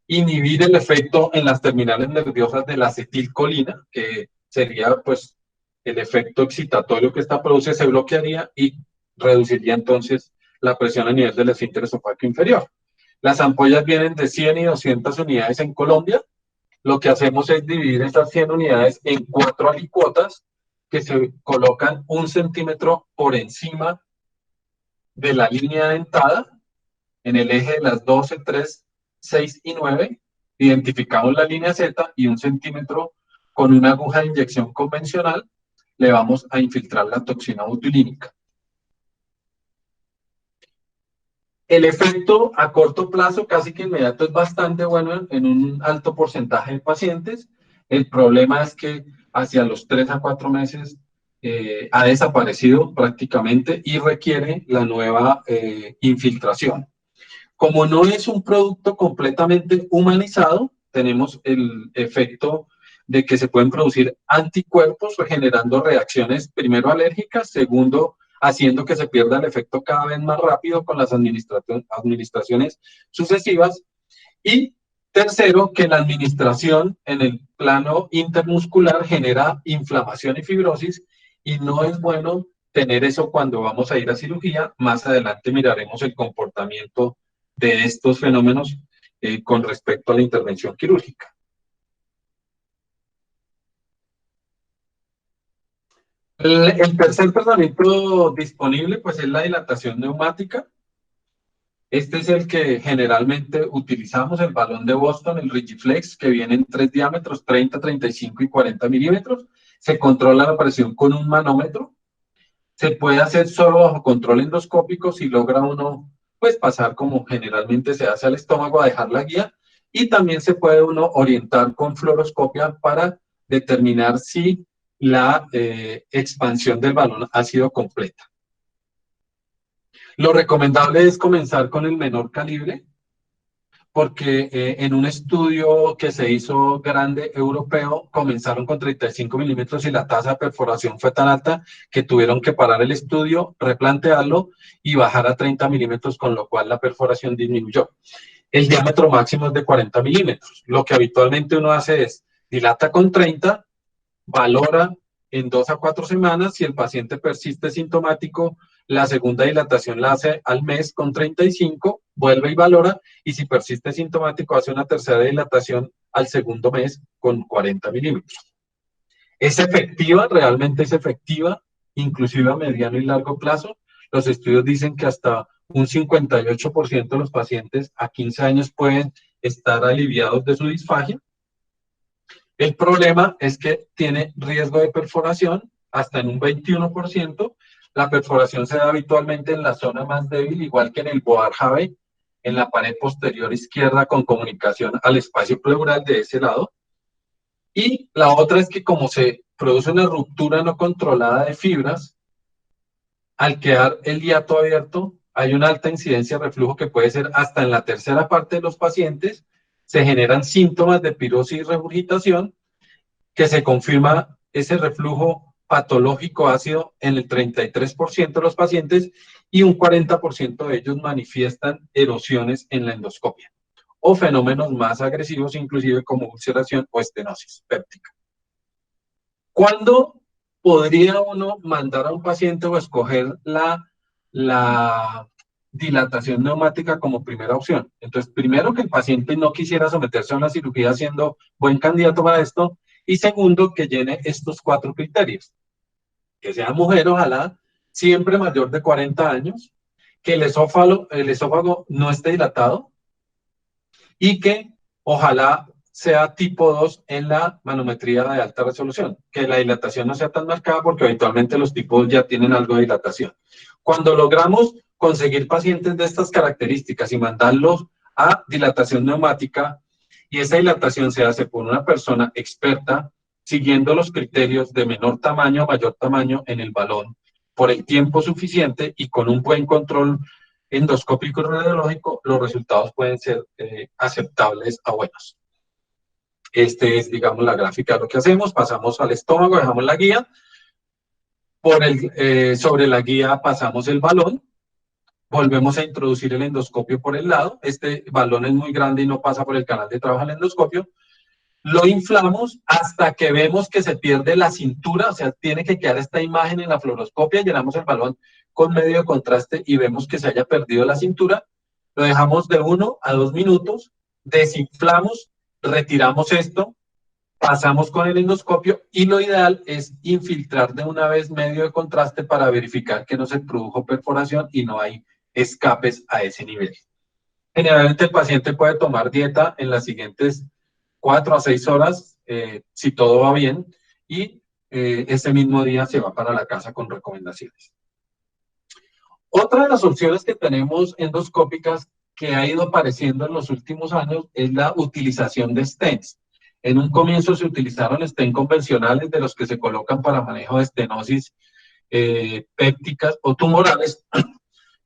inhibir el efecto en las terminales nerviosas de la acetilcolina, que sería pues el efecto excitatorio que esta produce, se bloquearía y reduciría entonces la presión a nivel del esfínter esofágico inferior. Las ampollas vienen de 100 y 200 unidades en Colombia. Lo que hacemos es dividir estas 100 unidades en 4 alicuotas que se colocan 1 centímetro por encima de la línea dentada en el eje de las 12, 3, 6 y 9. Identificamos la línea Z y 1 centímetro con una aguja de inyección convencional le vamos a infiltrar la toxina botulínica. El efecto a corto plazo, casi que inmediato, es bastante bueno en un alto porcentaje de pacientes. El problema es que hacia los 3 a 4 meses ha desaparecido prácticamente y requiere la nueva infiltración. Como no es un producto completamente humanizado, tenemos el efecto de que se pueden producir anticuerpos generando reacciones, primero alérgicas, segundo haciendo que se pierda el efecto cada vez más rápido con las administraciones sucesivas. Y tercero, que la administración en el plano intermuscular genera inflamación y fibrosis y no es bueno tener eso cuando vamos a ir a cirugía. Más adelante miraremos el comportamiento de estos fenómenos con respecto a la intervención quirúrgica. El tercer tratamiento disponible pues es la dilatación neumática. Este es el que generalmente utilizamos, el balón de Boston, el Rigiflex, que viene en 3 diámetros, 30, 35 y 40 milímetros. Se controla la presión con un manómetro. Se puede hacer solo bajo control endoscópico si logra uno pues pasar como generalmente se hace al estómago a dejar la guía, y también se puede uno orientar con fluoroscopia para determinar si la expansión del balón ha sido completa. Lo recomendable es comenzar con el menor calibre, porque en un estudio que se hizo grande europeo, comenzaron con 35 milímetros y la tasa de perforación fue tan alta que tuvieron que parar el estudio, replantearlo y bajar a 30 milímetros, con lo cual la perforación disminuyó. El diámetro máximo es de 40 milímetros. Lo que habitualmente uno hace es dilata con 30, valora en 2 a 4 semanas. Si el paciente persiste sintomático, la segunda dilatación la hace al mes con 35, vuelve y valora, y si persiste sintomático, hace una tercera dilatación al segundo mes con 40 milímetros. ¿Es efectiva? Realmente es efectiva, inclusive a mediano y largo plazo. Los estudios dicen que hasta un 58% de los pacientes a 15 años pueden estar aliviados de su disfagia. El problema es que tiene riesgo de perforación hasta en un 21%. La perforación se da habitualmente en la zona más débil, igual que en el Boarjabe, en la pared posterior izquierda con comunicación al espacio pleural de ese lado. Y la otra es que como se produce una ruptura no controlada de fibras, al quedar el hiato abierto, hay una alta incidencia de reflujo que puede ser hasta en la tercera parte de los pacientes. Se generan síntomas de pirosis y regurgitación, que se confirma ese reflujo patológico ácido en el 33% de los pacientes, y un 40% de ellos manifiestan erosiones en la endoscopia o fenómenos más agresivos, inclusive como ulceración o estenosis péptica. ¿Cuándo podría uno mandar a un paciente o escoger la dilatación neumática como primera opción? Entonces, primero, que el paciente no quisiera someterse a una cirugía, siendo buen candidato para esto, y segundo, que llene estos 4 criterios: que sea mujer, ojalá, siempre mayor de 40 años, que el esófago no esté dilatado, y que ojalá sea tipo 2 en la manometría de alta resolución, que la dilatación no sea tan marcada, porque habitualmente los tipos ya tienen algo de dilatación. Cuando logramos conseguir pacientes de estas características y mandarlos a dilatación neumática, y esa dilatación se hace por una persona experta, siguiendo los criterios de menor tamaño a mayor tamaño en el balón, por el tiempo suficiente y con un buen control endoscópico y radiológico, los resultados pueden ser aceptables a buenos. Este es, digamos, la gráfica de lo que hacemos. Pasamos al estómago, dejamos la guía. Sobre la guía pasamos el balón. Volvemos a introducir el endoscopio por el lado. Este balón es muy grande y no pasa por el canal de trabajo del endoscopio. Lo inflamos hasta que vemos que se pierde la cintura, o sea, tiene que quedar esta imagen en la fluoroscopia. Llenamos el balón con medio de contraste y vemos que se haya perdido la cintura. Lo dejamos de 1 a 2 minutos, desinflamos, retiramos esto, pasamos con el endoscopio, y lo ideal es infiltrar de una vez medio de contraste para verificar que no se produjo perforación y no hay escapes a ese nivel. Generalmente el paciente puede tomar dieta en las siguientes 4 a 6 horas, si todo va bien, y ese mismo día se va para la casa con recomendaciones. Otra de las opciones que tenemos endoscópicas que ha ido apareciendo en los últimos años es la utilización de stents. En un comienzo se utilizaron stents convencionales, de los que se colocan para manejo de estenosis pépticas o tumorales,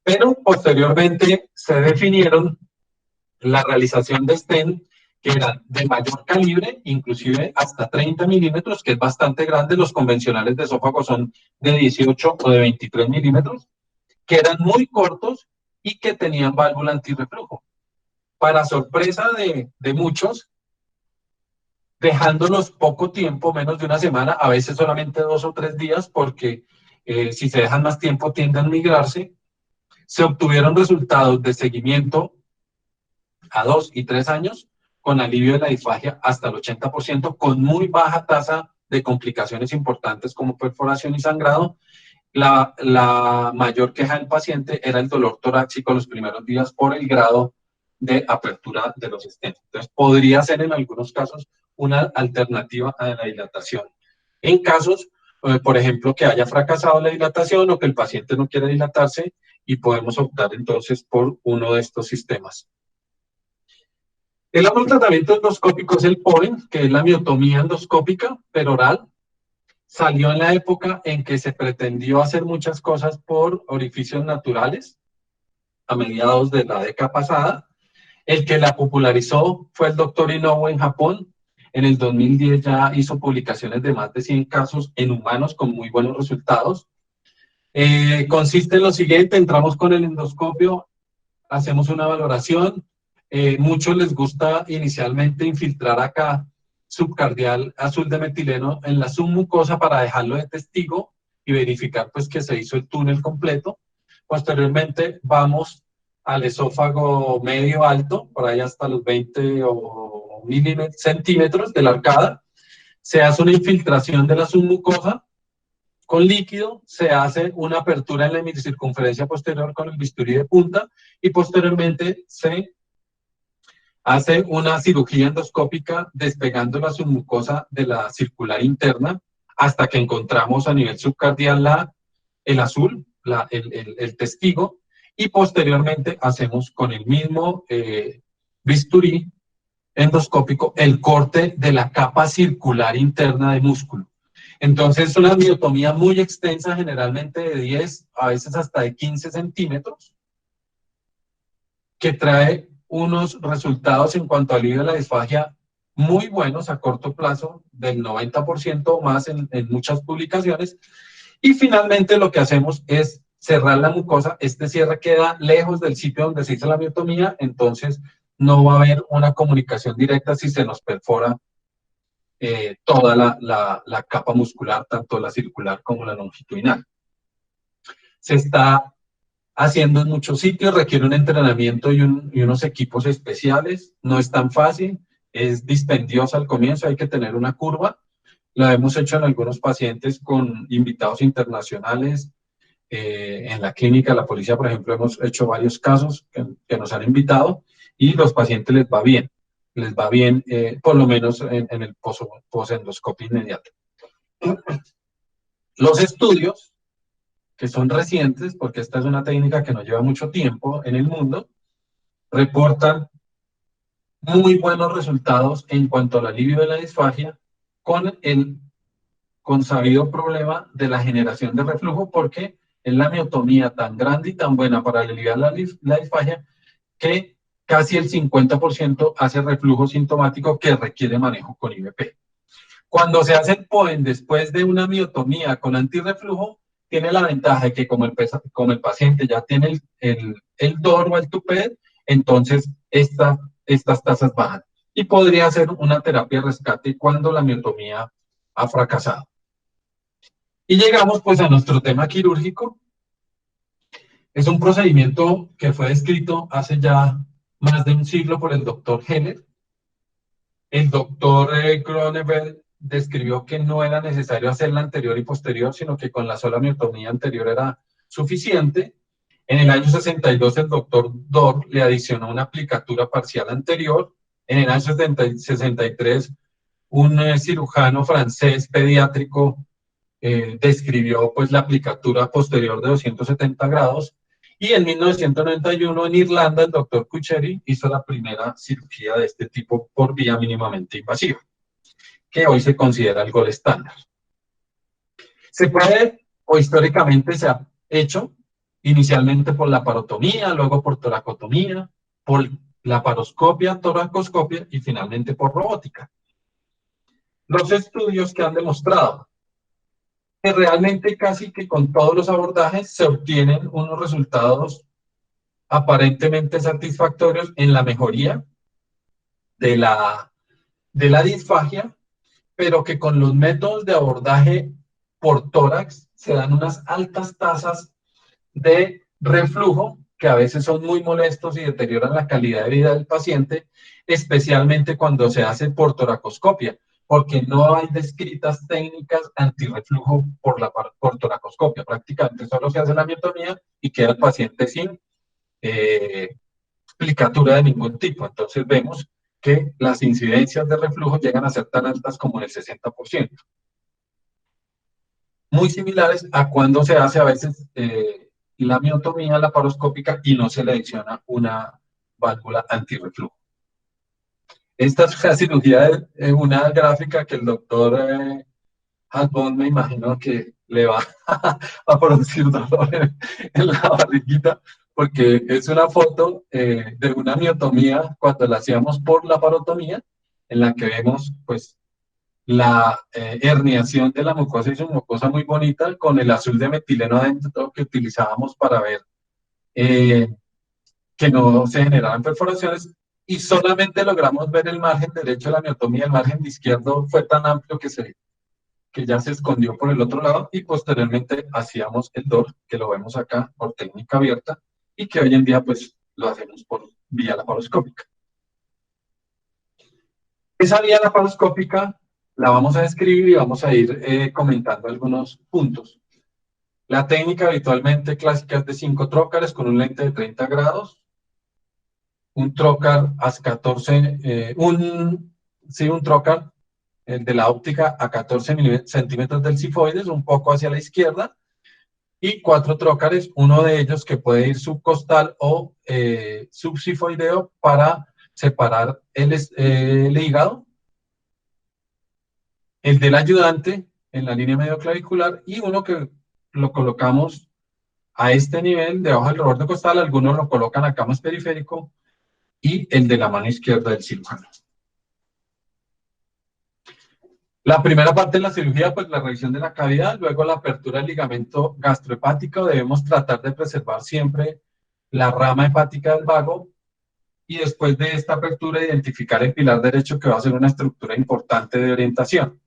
pero posteriormente se definieron la realización de stent que eran de mayor calibre, inclusive hasta 30 milímetros, que es bastante grande. Los convencionales de esófago son de 18 o de 23 milímetros, que eran muy cortos y que tenían válvula antirreflujo. Para sorpresa de muchos, dejándonos poco tiempo, menos de una semana, a veces solamente 2 o 3 días, porque si se dejan más tiempo tienden a migrarse, se obtuvieron resultados de seguimiento a 2 y 3 años con alivio de la disfagia hasta el 80%, con muy baja tasa de complicaciones importantes como perforación y sangrado. La mayor queja del paciente era el dolor torácico los primeros días por el grado de apertura de los stents. Entonces, podría ser en algunos casos una alternativa a la dilatación. En casos por ejemplo, que haya fracasado la dilatación o que el paciente no quiera dilatarse y podemos optar entonces por uno de estos sistemas. El otro tratamiento endoscópico es el POEM, que es la miotomía endoscópica peroral. Salió en la época en que se pretendió hacer muchas cosas por orificios naturales, a mediados de la década pasada. El que la popularizó fue el doctor Inoue en Japón. En el 2010 ya hizo publicaciones de más de 100 casos en humanos con muy buenos resultados. Consiste en lo siguiente: entramos con el endoscopio, hacemos una valoración. Muchos les gusta inicialmente infiltrar acá subcardial azul de metileno en la submucosa para dejarlo de testigo y verificar pues que se hizo el túnel completo. Posteriormente vamos al esófago medio alto, por ahí hasta los 20 o centímetros de la arcada. Se hace una infiltración de la submucosa con líquido, se hace una apertura en la hemiscircunferencia posterior con el bisturí de punta y posteriormente se hace una cirugía endoscópica despegando la submucosa de la circular interna hasta que encontramos a nivel subcardial el azul, el testigo, y posteriormente hacemos con el mismo bisturí endoscópico el corte de la capa circular interna de músculo. Entonces es una miotomía muy extensa, generalmente de 10, a veces hasta de 15 centímetros, que trae unos resultados en cuanto al alivio de la disfagia muy buenos a corto plazo, del 90% o más en muchas publicaciones. Y finalmente lo que hacemos es cerrar la mucosa. Este cierre queda lejos del sitio donde se hizo la miotomía, entonces no va a haber una comunicación directa si se nos perfora toda la capa muscular, tanto la circular como la longitudinal. Se está haciendo en muchos sitios, requiere un entrenamiento y unos equipos especiales, no es tan fácil, es dispendiosa al comienzo, hay que tener una curva. La hemos hecho en algunos pacientes con invitados internacionales, en la clínica de la policía, por ejemplo, hemos hecho varios casos que nos han invitado y los pacientes les va bien, por lo menos en el posendoscopio inmediato. Los estudios, que son recientes, porque esta es una técnica que no lleva mucho tiempo en el mundo, reportan muy buenos resultados en cuanto al alivio de la disfagia con el consabido problema de la generación de reflujo, porque es la miotomía tan grande y tan buena para aliviar la disfagia que casi el 50% hace reflujo sintomático que requiere manejo con IVP. Cuando se hace el POEM después de una miotomía con antirreflujo, tiene la ventaja de que como el paciente ya tiene el DOR o el TUPED, entonces estas tasas bajan. Y podría ser una terapia de rescate cuando la miotomía ha fracasado. Y llegamos pues a nuestro tema quirúrgico. Es un procedimiento que fue descrito hace ya más de un siglo por el doctor Heller. El doctor Cronenberg describió que no era necesario hacer la anterior y posterior, sino que con la sola miotomía anterior era suficiente. En el año 62 el doctor Dor le adicionó una aplicatura parcial anterior. En el año 63 un cirujano francés pediátrico describió pues la aplicatura posterior de 270 grados. Y en 1991 en Irlanda el doctor Cucheri hizo la primera cirugía de este tipo por vía mínimamente invasiva, que hoy se considera el gold estándar. Se puede, o históricamente se ha hecho, inicialmente por laparotomía, luego por toracotomía, por laparoscopia, toracoscopia y finalmente por robótica. Los estudios que han demostrado que realmente casi que con todos los abordajes se obtienen unos resultados aparentemente satisfactorios en la mejoría de la disfagia, pero que con los métodos de abordaje por tórax se dan unas altas tasas de reflujo que a veces son muy molestos y deterioran la calidad de vida del paciente, especialmente cuando se hace por toracoscopia, porque no hay descritas técnicas antirreflujo por toracoscopia. Prácticamente solo se hace la miotomía y queda el paciente sin aplicatura de ningún tipo. Entonces vemos que las incidencias de reflujo llegan a ser tan altas como el 60%. muy similares a cuando se hace a veces la miotomía laparoscópica y no se le adiciona una válvula antirreflujo. Esta es una cirugía, una gráfica que el doctor Halbón me imagino que le va a producir dolor en la barriguita, porque es una foto de una miotomía cuando la hacíamos por laparotomía, en la que vemos pues la herniación de la mucosa y su mucosa muy bonita con el azul de metileno adentro que utilizábamos para ver eh, que no se generaban perforaciones y solamente logramos ver el margen derecho de la miotomía, el margen izquierdo fue tan amplio que ya se escondió por el otro lado y posteriormente hacíamos el DOR, que lo vemos acá por técnica abierta y que hoy en día pues lo hacemos por vía laparoscópica. Esa vía laparoscópica la vamos a describir y vamos a ir comentando algunos puntos. La técnica habitualmente clásica es de 5 trócares con un lente de 30 grados, un trócar a 14, un trócar de la óptica a 14 centímetros del cifoides, un poco hacia la izquierda, y 4 trócares, uno de ellos que puede ir subcostal o subcifoideo para separar el hígado, el del ayudante en la línea medio clavicular y uno que lo colocamos a este nivel, debajo del rebordo costal, algunos lo colocan acá más periférico, y el de la mano izquierda del cirujano. La primera parte de la cirugía, pues la revisión de la cavidad, luego la apertura del ligamento gastrohepático, debemos tratar de preservar siempre la rama hepática del vago, y después de esta apertura identificar el pilar derecho que va a ser una estructura importante de orientación.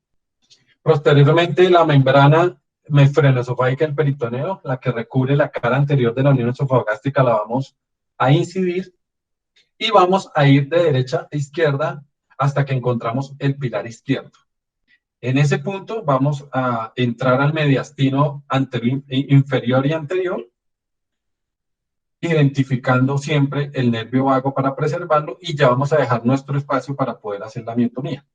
Posteriormente la membrana frenoesofágica del peritoneo, la que recubre la cara anterior de la unión esofagogástrica, la vamos a incidir y vamos a ir de derecha a izquierda hasta que encontramos el pilar izquierdo. En ese punto vamos a entrar al mediastino anterior, inferior y anterior, identificando siempre el nervio vago para preservarlo y ya vamos a dejar nuestro espacio para poder hacer la miotomía.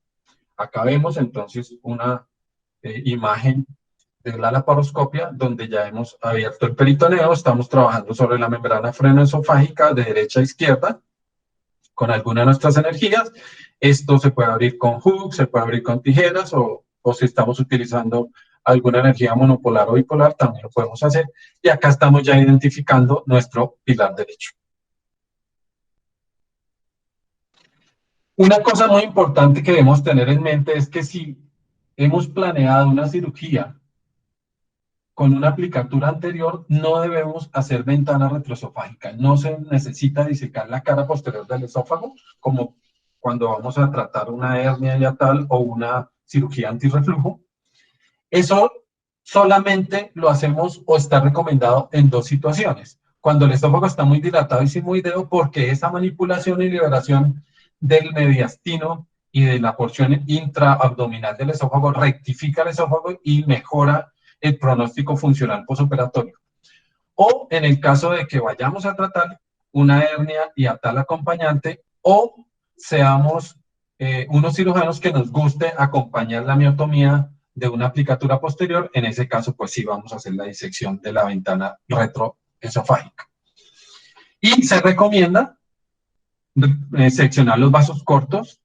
Acá vemos entonces una imagen de la laparoscopia donde ya hemos abierto el peritoneo, estamos trabajando sobre la membrana frenoesofágica de derecha a izquierda con alguna de nuestras energías. Esto se puede abrir con hooks, se puede abrir con tijeras o si estamos utilizando alguna energía monopolar o bipolar, también lo podemos hacer. Y acá estamos ya identificando nuestro pilar derecho. Una cosa muy importante que debemos tener en mente es que si hemos planeado una cirugía con una aplicatura anterior, no debemos hacer ventana retroesofágica. No se necesita disecar la cara posterior del esófago, como cuando vamos a tratar una hernia hiatal o una cirugía antirreflujo. Eso solamente lo hacemos o está recomendado en 2 situaciones. Cuando el esófago está muy dilatado y sigmoideo, porque esa manipulación y liberación del mediastino y de la porción intraabdominal del esófago rectifica el esófago y mejora el pronóstico funcional posoperatorio. O en el caso de que vayamos a tratar una hernia hiatal acompañante o seamos unos cirujanos que nos guste acompañar la miotomía de una aplicatura posterior, en ese caso pues sí vamos a hacer la disección de la ventana retroesofágica. Y se recomienda seccionar los vasos cortos,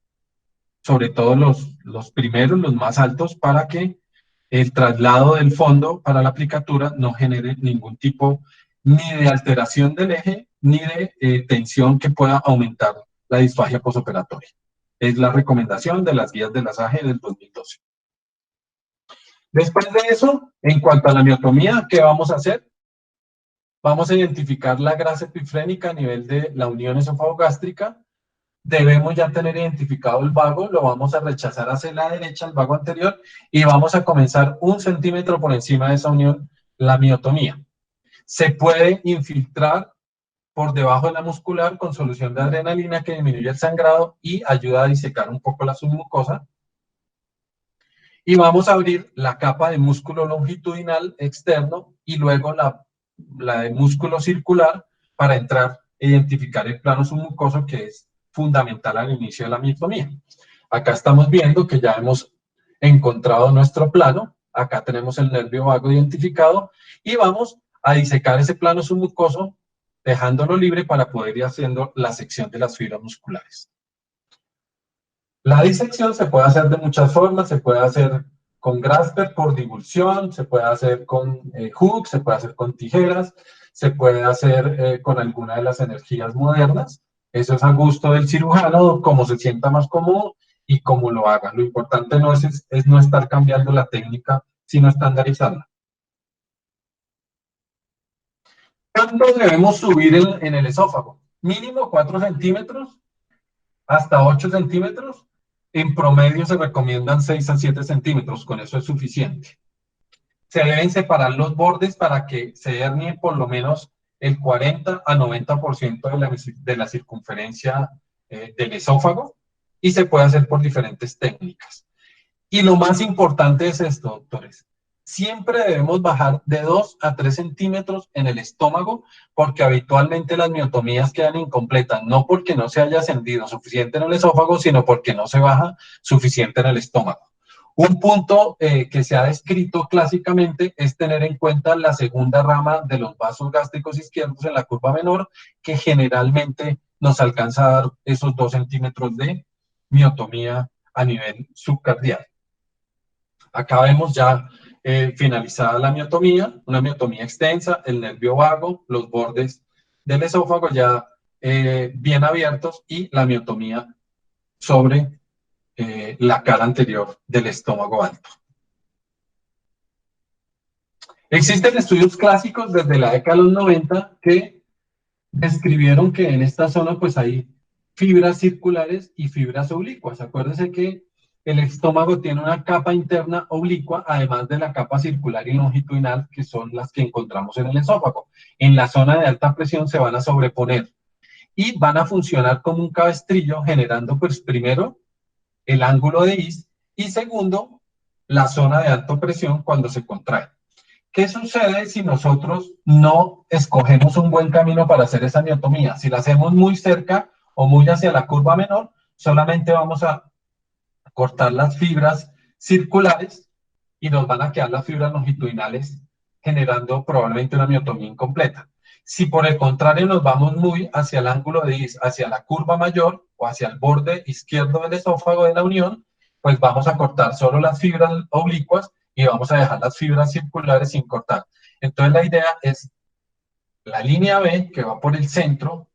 sobre todo los primeros, los más altos, para que el traslado del fondo para la aplicatura no genere ningún tipo ni de alteración del eje, ni de tensión que pueda aumentar la disfagia posoperatoria. Es la recomendación de las guías de la SAGE del 2012. Después de eso, en cuanto a la miotomía, ¿qué vamos a hacer? Vamos a identificar la grasa epifrénica a nivel de la unión esofagogástrica. Debemos ya tener identificado el vago, lo vamos a rechazar hacia la derecha, el vago anterior, y vamos a comenzar 1 centímetro por encima de esa unión, la miotomía. Se puede infiltrar por debajo de la muscular con solución de adrenalina que disminuye el sangrado y ayuda a disecar un poco la submucosa. Y vamos a abrir la capa de músculo longitudinal externo y luego la de músculo circular para entrar e identificar el plano submucoso, que es fundamental al inicio de la miotomía. Acá estamos viendo que ya hemos encontrado nuestro plano Acá tenemos el nervio vago identificado y vamos a disecar ese plano submucoso dejándolo libre para poder ir haciendo la sección de las fibras musculares. La disección se puede hacer de muchas formas, se puede hacer con Grasper por divulsión, se puede hacer con hooks, se puede hacer con tijeras, se puede hacer con alguna de las energías modernas. Eso es a gusto del cirujano, como se sienta más cómodo y cómo lo haga. Lo importante no es no estar cambiando la técnica, sino estandarizarla. ¿Cuánto debemos subir en el esófago? Mínimo 4 centímetros hasta 8 centímetros. En promedio se recomiendan 6 a 7 centímetros, con eso es suficiente. Se deben separar los bordes para que se hernie por lo menos el 40 a 90% de la circunferencia del esófago y se puede hacer por diferentes técnicas. Y lo más importante es esto, doctores. Siempre debemos bajar de 2 a 3 centímetros en el estómago porque habitualmente las miotomías quedan incompletas, no porque no se haya ascendido suficiente en el esófago, sino porque no se baja suficiente en el estómago. Un punto que se ha descrito clásicamente es tener en cuenta la segunda rama de los vasos gástricos izquierdos en la curva menor, que generalmente nos alcanza a dar esos 2 centímetros de miotomía a nivel subcardial. Acá vemos ya finalizada la miotomía, una miotomía extensa, el nervio vago, los bordes del esófago ya bien abiertos y la miotomía sobre la cara anterior del estómago alto. Existen estudios clásicos desde la década de los 90 que describieron que en esta zona pues hay fibras circulares y fibras oblicuas. Acuérdense que el estómago tiene una capa interna oblicua, además de la capa circular y longitudinal, que son las que encontramos en el esófago. En la zona de alta presión se van a sobreponer y van a funcionar como un cabestrillo, generando pues primero el ángulo de Is y segundo, la zona de alta presión cuando se contrae. ¿Qué sucede si nosotros no escogemos un buen camino para hacer esa miotomía? Si la hacemos muy cerca o muy hacia la curva menor, solamente vamos a cortar las fibras circulares y nos van a quedar las fibras longitudinales, generando probablemente una miotomía incompleta. Si por el contrario nos vamos muy hacia el ángulo de Is, hacia la curva mayor o hacia el borde izquierdo del esófago de la unión, pues vamos a cortar solo las fibras oblicuas y vamos a dejar las fibras circulares sin cortar. Entonces la idea es la línea B que va por el centro,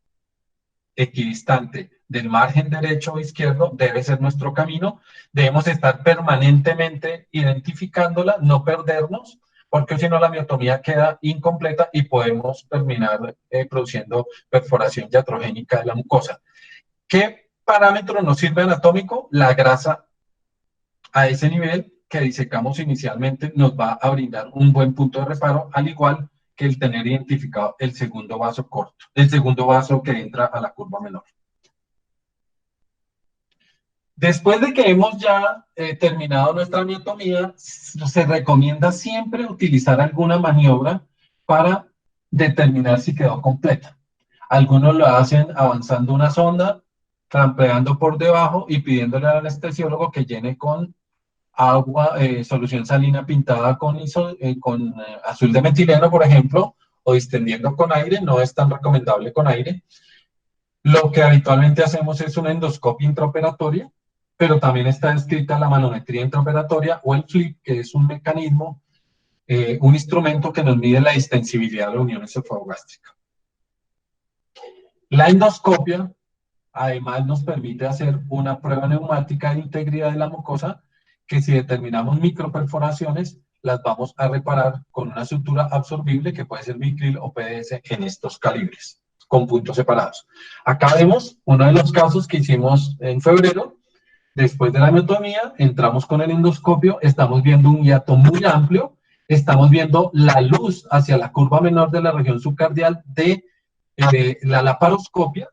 equidistante del margen derecho o izquierdo, debe ser nuestro camino. Debemos estar permanentemente identificándola, no perdernos, porque si no la miotomía queda incompleta y podemos terminar produciendo perforación iatrogénica de la mucosa. ¿Qué parámetro nos sirve anatómico? La grasa a ese nivel que disecamos inicialmente nos va a brindar un buen punto de reparo, al igual que el tener identificado el segundo vaso corto, el segundo vaso que entra a la curva menor. Después de que hemos ya terminado nuestra miotomía, se recomienda siempre utilizar alguna maniobra para determinar si quedó completa. Algunos lo hacen avanzando una sonda, trampeando por debajo y pidiéndole al anestesiólogo que llene con agua, solución salina pintada con azul de metileno, por ejemplo, o distendiendo con aire. No es tan recomendable con aire. Lo que habitualmente hacemos es una endoscopia intraoperatoria, pero también está descrita la manometría intraoperatoria o el FLIP, que es un mecanismo, un instrumento que nos mide la distensibilidad de la unión esofagogástrica. La endoscopia, además, nos permite hacer una prueba neumática de integridad de la mucosa, que si determinamos microperforaciones, las vamos a reparar con una sutura absorbible, que puede ser Micril o PDS en estos calibres, con puntos separados. Acá vemos uno de los casos que hicimos en febrero. Después de la miotomía, entramos con el endoscopio, estamos viendo un hiato muy amplio, estamos viendo la luz hacia la curva menor de la región subcardial de la laparoscopia,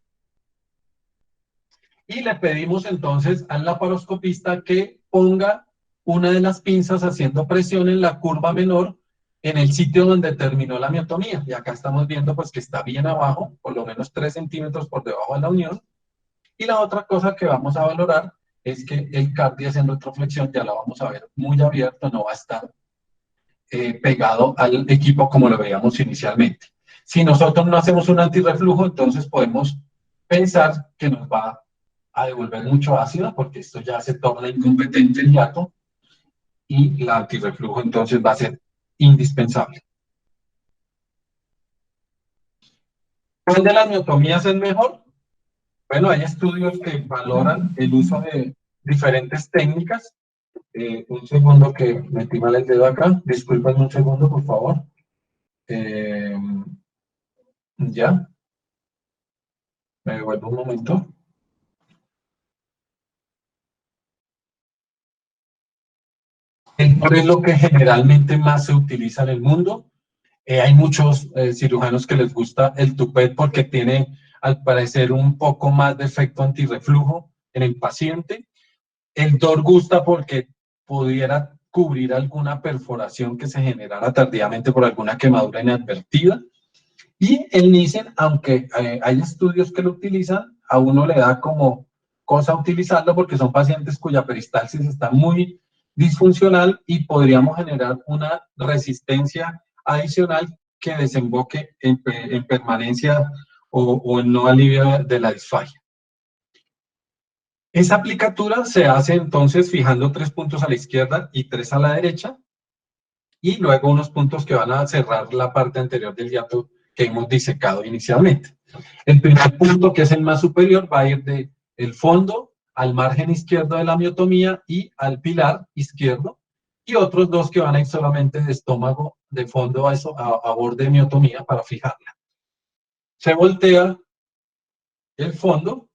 y le pedimos entonces al laparoscopista que ponga una de las pinzas haciendo presión en la curva menor en el sitio donde terminó la miotomía. Y acá estamos viendo pues que está bien abajo, por lo menos 3 centímetros por debajo de la unión. Y la otra cosa que vamos a valorar es que el cardias en retroflexión ya lo vamos a ver muy abierto, no va a estar pegado al equipo como lo veíamos inicialmente. Si nosotros no hacemos un antirreflujo, entonces podemos pensar que nos va a devolver mucho ácido, porque esto ya se torna incompetente el hiato, y el antirreflujo entonces va a ser indispensable. ¿Cuál de las miotomías es mejor? Bueno, hay estudios que valoran el uso de diferentes técnicas. Un segundo que metí mal el dedo acá. Disculpen un segundo, por favor. Ya. Me devuelvo un momento. El TUPET es lo que generalmente más se utiliza en el mundo. Hay muchos cirujanos que les gusta el TUPET porque tiene, al parecer, un poco más de efecto antirreflujo en el paciente. El DOR gusta porque pudiera cubrir alguna perforación que se generara tardíamente por alguna quemadura inadvertida. Y el Nissen, aunque hay estudios que lo utilizan, a uno le da como cosa utilizarlo porque son pacientes cuya peristalsis está muy disfuncional y podríamos generar una resistencia adicional que desemboque en permanencia o en no alivio de la disfagia. Esa aplicatura se hace entonces fijando 3 puntos a la izquierda y 3 a la derecha, y luego unos puntos que van a cerrar la parte anterior del hiato que hemos disecado inicialmente. El primer punto, que es el más superior, va a ir del fondo al margen izquierdo de la miotomía y al pilar izquierdo, y otros dos que van a ir solamente de estómago, de fondo a borde de miotomía para fijarla. Se voltea el fondo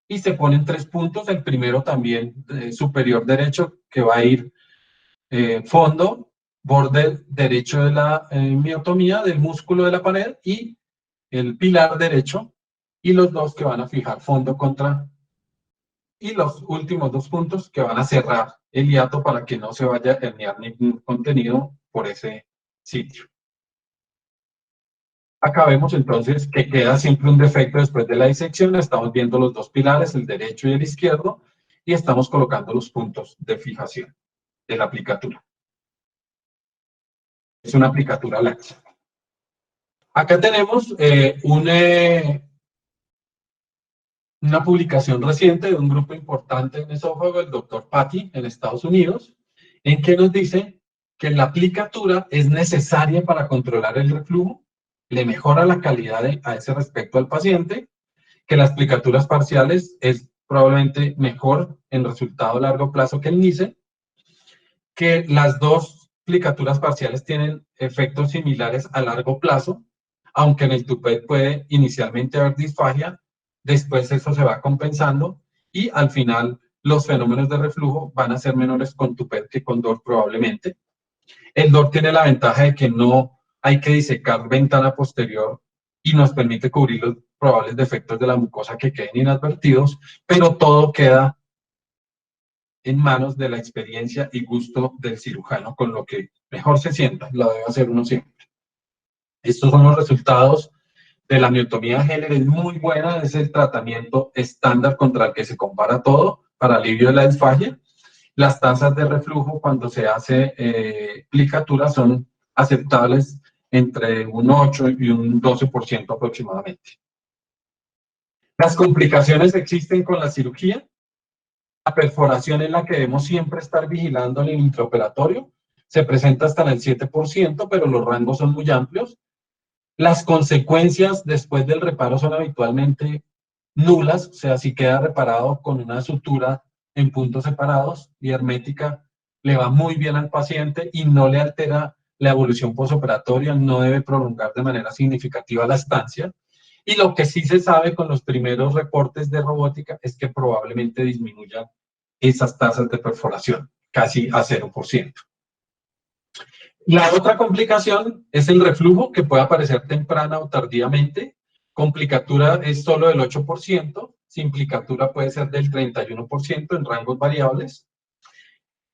y se ponen 3 puntos, el primero también superior derecho, que va a ir fondo, borde derecho de la miotomía del músculo de la pared, y el pilar derecho, y los dos que van a fijar fondo contra, y los últimos 2 puntos que van a cerrar el hiato para que no se vaya a herniar ningún contenido por ese sitio. Acá vemos entonces que queda siempre un defecto después de la disección. Estamos viendo los dos pilares, el derecho y el izquierdo, y estamos colocando los puntos de fijación de la aplicatura. Es una aplicatura laxa. Acá tenemos una publicación reciente de un grupo importante en esófago, el doctor Patty, en Estados Unidos, en que nos dice que la aplicatura es necesaria para controlar el reflujo, le mejora la calidad a ese respecto al paciente, que las aplicaturas parciales es probablemente mejor en resultado a largo plazo que el NICE, que las dos aplicaturas parciales tienen efectos similares a largo plazo, aunque en el TUPET puede inicialmente haber disfagia, después eso se va compensando y al final los fenómenos de reflujo van a ser menores con TUPET que con DOR probablemente. El DOR tiene la ventaja de que no hay que disecar ventana posterior y nos permite cubrir los probables defectos de la mucosa que queden inadvertidos, pero todo queda en manos de la experiencia y gusto del cirujano, con lo que mejor se sienta, lo debe hacer uno siempre. Estos son los resultados de la miotomía Heller. Es muy buena, es el tratamiento estándar contra el que se compara todo para alivio de la disfagia. Las tasas de reflujo cuando se hace aplicatura son aceptables entre un 8 y un 12% aproximadamente. Las complicaciones existen con la cirugía. La perforación es la que debemos siempre estar vigilando en el intraoperatorio. Se presenta hasta en el 7%, pero los rangos son muy amplios. Las consecuencias después del reparo son habitualmente nulas, o sea, si queda reparado con una sutura en puntos separados y hermética, le va muy bien al paciente y no le altera la evolución posoperatoria, no debe prolongar de manera significativa la estancia. Y lo que sí se sabe con los primeros reportes de robótica es que probablemente disminuyan esas tasas de perforación, casi a 0%. La otra complicación es el reflujo, que puede aparecer temprana o tardíamente. Complicatura es solo del 8%, simplicatura puede ser del 31% en rangos variables.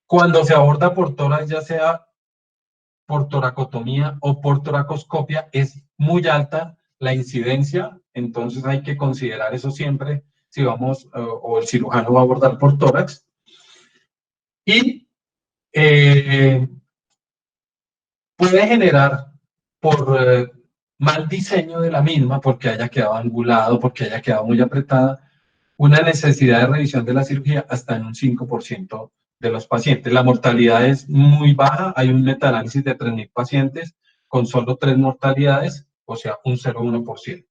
Cuando se aborda por tórax, ya sea por toracotomía o por toracoscopia, es muy alta la incidencia, entonces hay que considerar eso siempre si vamos o el cirujano va a abordar por tórax. Y puede generar por mal diseño de la misma, porque haya quedado angulado, porque haya quedado muy apretada, una necesidad de revisión de la cirugía hasta en un 5% de los pacientes. La mortalidad es muy baja, hay un metaanálisis de 3.000 pacientes con solo 3 mortalidades, o sea, un 0,1%.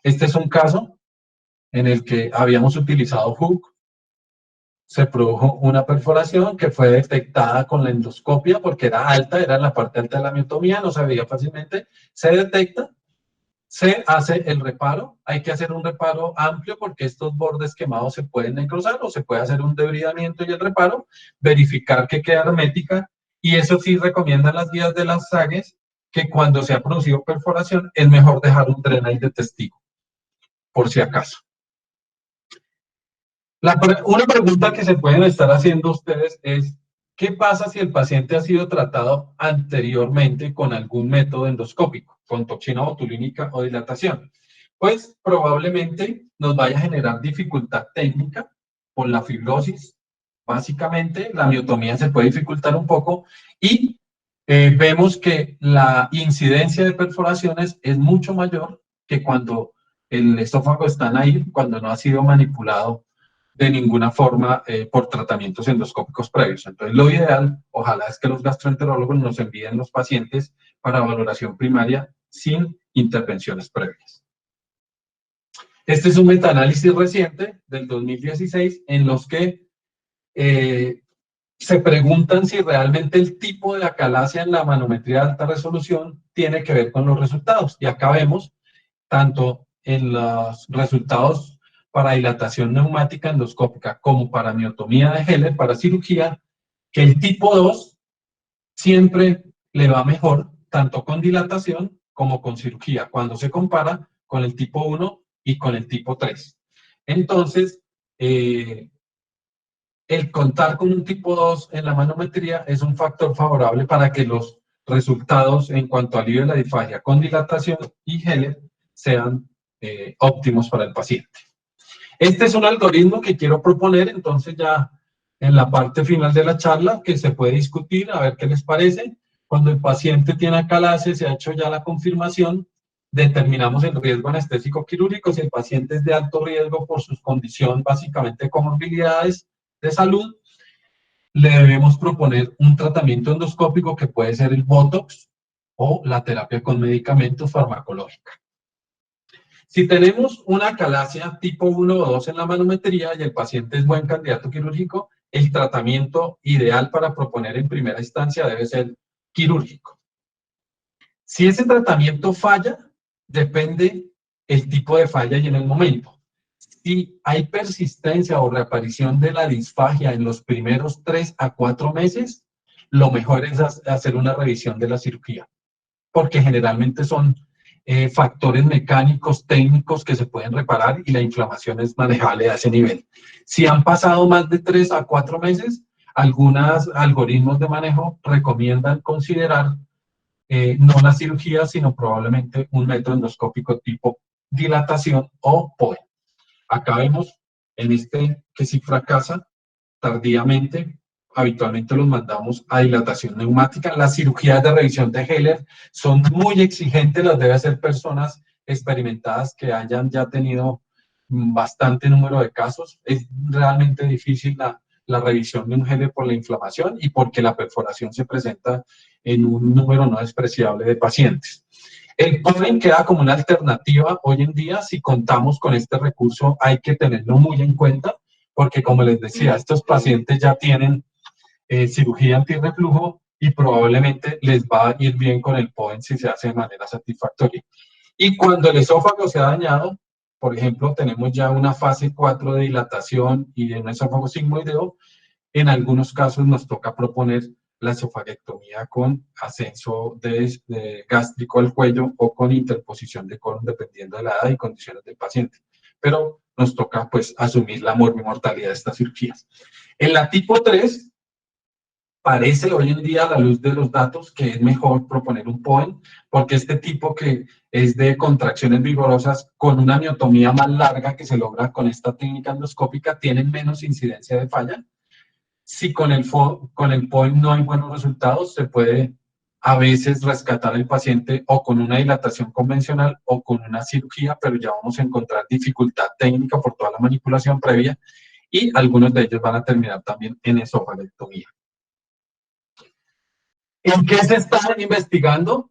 Este es un caso en el que habíamos utilizado Hook, se produjo una perforación que fue detectada con la endoscopia porque era alta, era en la parte alta de la miotomía, no se veía fácilmente, se detecta, se hace el reparo, hay que hacer un reparo amplio porque estos bordes quemados se pueden necrosar o se puede hacer un debridamiento y el reparo, verificar que queda hermética y eso sí recomiendan las guías de las SAGES que cuando se ha producido perforación es mejor dejar un drenaje de testigo, por si acaso. Una pregunta que se pueden estar haciendo ustedes es, ¿qué pasa si el paciente ha sido tratado anteriormente con algún método endoscópico, con toxina botulínica o dilatación? Pues probablemente nos vaya a generar dificultad técnica por la fibrosis. Básicamente, la miotomía se puede dificultar un poco y vemos que la incidencia de perforaciones es mucho mayor que cuando el esófago está ahí, cuando no ha sido manipulado de ninguna forma por tratamientos endoscópicos previos. Entonces, lo ideal, ojalá, es que los gastroenterólogos nos envíen los pacientes para valoración primaria sin intervenciones previas. Este es un metaanálisis reciente del 2016 en los que se preguntan si realmente el tipo de acalasia en la manometría de alta resolución tiene que ver con los resultados. Y acá vemos, tanto en los resultados para dilatación neumática endoscópica como para miotomía de Heller, para cirugía, que el tipo 2 siempre le va mejor, tanto con dilatación como con cirugía, cuando se compara con el tipo 1 y con el tipo 3. Entonces, el contar con un tipo 2 en la manometría es un factor favorable para que los resultados en cuanto a alivio de la disfagia con dilatación y Heller sean óptimos para el paciente. Este es un algoritmo que quiero proponer, entonces ya en la parte final de la charla, que se puede discutir, a ver qué les parece. Cuando el paciente tiene acalasia, se ha hecho ya la confirmación, determinamos el riesgo anestésico quirúrgico, si el paciente es de alto riesgo por sus condiciones, básicamente comorbilidades de salud, le debemos proponer un tratamiento endoscópico que puede ser el Botox o la terapia con medicamentos farmacológica. Si tenemos una acalasia tipo 1 o 2 en la manometría y el paciente es buen candidato quirúrgico, el tratamiento ideal para proponer en primera instancia debe ser quirúrgico. Si ese tratamiento falla, depende el tipo de falla y en el momento. Si hay persistencia o reaparición de la disfagia en los primeros 3 a 4 meses, lo mejor es hacer una revisión de la cirugía, porque generalmente son factores mecánicos, técnicos que se pueden reparar y la inflamación es manejable a ese nivel. Si han pasado más de 3 a 4 meses, algunos algoritmos de manejo recomiendan considerar no la cirugía, sino probablemente un método endoscópico tipo dilatación o POE. Acá vemos en este que si fracasa tardíamente, habitualmente los mandamos a dilatación neumática. Las cirugías de revisión de Heller son muy exigentes, las debe hacer personas experimentadas que hayan ya tenido bastante número de casos. Es realmente difícil la revisión de un Heller por la inflamación y porque la perforación se presenta en un número no despreciable de pacientes. El POEN queda como una alternativa hoy en día. Si contamos con este recurso, hay que tenerlo muy en cuenta, porque como les decía, estos pacientes ya tienen cirugía antirreflujo y probablemente les va a ir bien con el POEN si se hace de manera satisfactoria. Y cuando el esófago se ha dañado, por ejemplo, tenemos ya una fase 4 de dilatación y de un esófago sigmoideo, en algunos casos nos toca proponer la esofaguectomía con ascenso de gástrico al cuello o con interposición de colon, dependiendo de la edad y condiciones del paciente. Pero nos toca, pues, asumir la morbimortalidad de estas cirugías. En la tipo 3, parece hoy en día, a la luz de los datos, que es mejor proponer un POEN, porque este tipo que es de contracciones vigorosas con una miotomía más larga que se logra con esta técnica endoscópica, tiene menos incidencia de falla. Si con el POEN no hay buenos resultados, se puede a veces rescatar al paciente o con una dilatación convencional o con una cirugía, pero ya vamos a encontrar dificultad técnica por toda la manipulación previa y algunos de ellos van a terminar también en esofalectomía. ¿En qué se está investigando?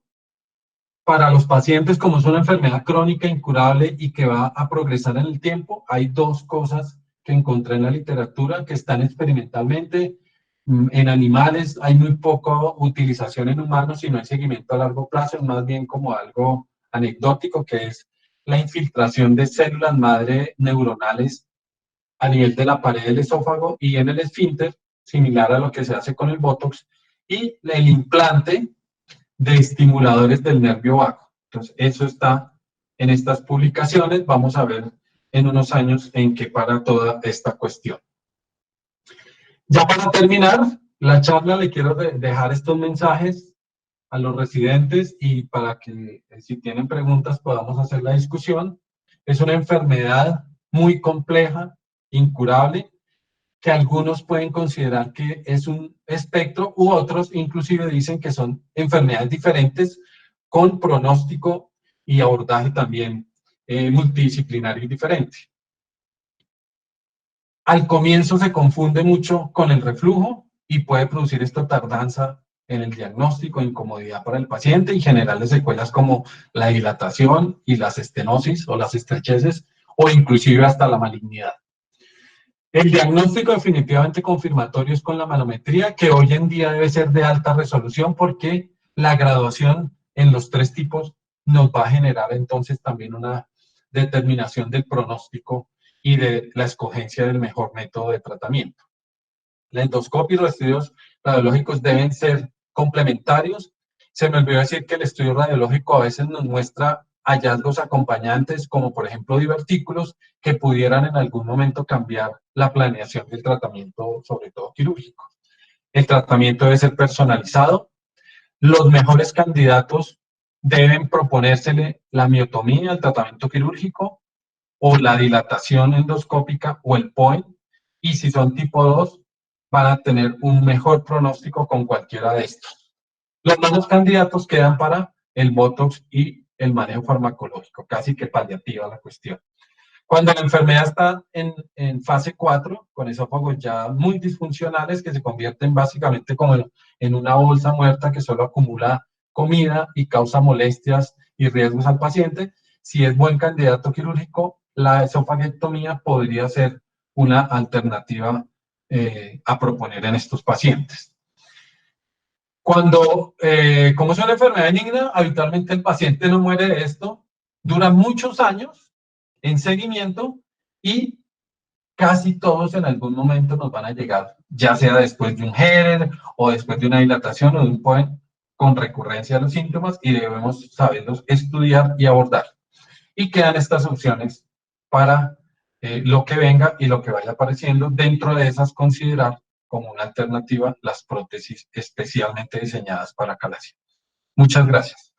Para los pacientes, como es una enfermedad crónica incurable y que va a progresar en el tiempo, hay dos cosas que encontré en la literatura que están experimentalmente. En animales hay muy poca utilización en humanos y no hay seguimiento a largo plazo, es más bien como algo anecdótico, que es la infiltración de células madre neuronales a nivel de la pared del esófago y en el esfínter, similar a lo que se hace con el Botox, y el implante de estimuladores del nervio vago. Entonces, eso está en estas publicaciones. Vamos a ver en unos años en qué para toda esta cuestión. Ya para terminar la charla, le quiero dejar estos mensajes a los residentes y para que si tienen preguntas podamos hacer la discusión. Es una enfermedad muy compleja, incurable, que algunos pueden considerar que es un espectro u otros inclusive dicen que son enfermedades diferentes con pronóstico y abordaje también multidisciplinario y diferente. Al comienzo se confunde mucho con el reflujo y puede producir esta tardanza en el diagnóstico, incomodidad para el paciente y generales secuelas como la dilatación y las estenosis o las estrecheces o inclusive hasta la malignidad. El diagnóstico definitivamente confirmatorio es con la manometría, que hoy en día debe ser de alta resolución porque la graduación en los tres tipos nos va a generar entonces también una determinación del pronóstico y de la escogencia del mejor método de tratamiento. La endoscopia y los estudios radiológicos deben ser complementarios. Se me olvidó decir que el estudio radiológico a veces nos muestra hallazgos acompañantes, como por ejemplo divertículos, que pudieran en algún momento cambiar la planeación del tratamiento, sobre todo quirúrgico. El tratamiento debe ser personalizado. Los mejores candidatos deben proponérsele la miotomía, el tratamiento quirúrgico, o la dilatación endoscópica o el POEM, y si son tipo 2, van a tener un mejor pronóstico con cualquiera de estos. Los malos candidatos quedan para el Botox y el manejo farmacológico, casi que paliativa la cuestión. Cuando la enfermedad está en fase 4, con esófagos ya muy disfuncionales que se convierten básicamente como en una bolsa muerta que solo acumula comida y causa molestias y riesgos al paciente, si es buen candidato quirúrgico, la esofagiectomía podría ser una alternativa a proponer en estos pacientes. Como es una enfermedad benigna, habitualmente el paciente no muere de esto, dura muchos años en seguimiento y casi todos en algún momento nos van a llegar, ya sea después de un HERER o después de una dilatación o de un POEM, con recurrencia de los síntomas y debemos saberlos estudiar y abordar. Y quedan estas opciones para lo que venga y lo que vaya apareciendo. Dentro de esas, considerar como una alternativa las prótesis especialmente diseñadas para calación. Muchas gracias.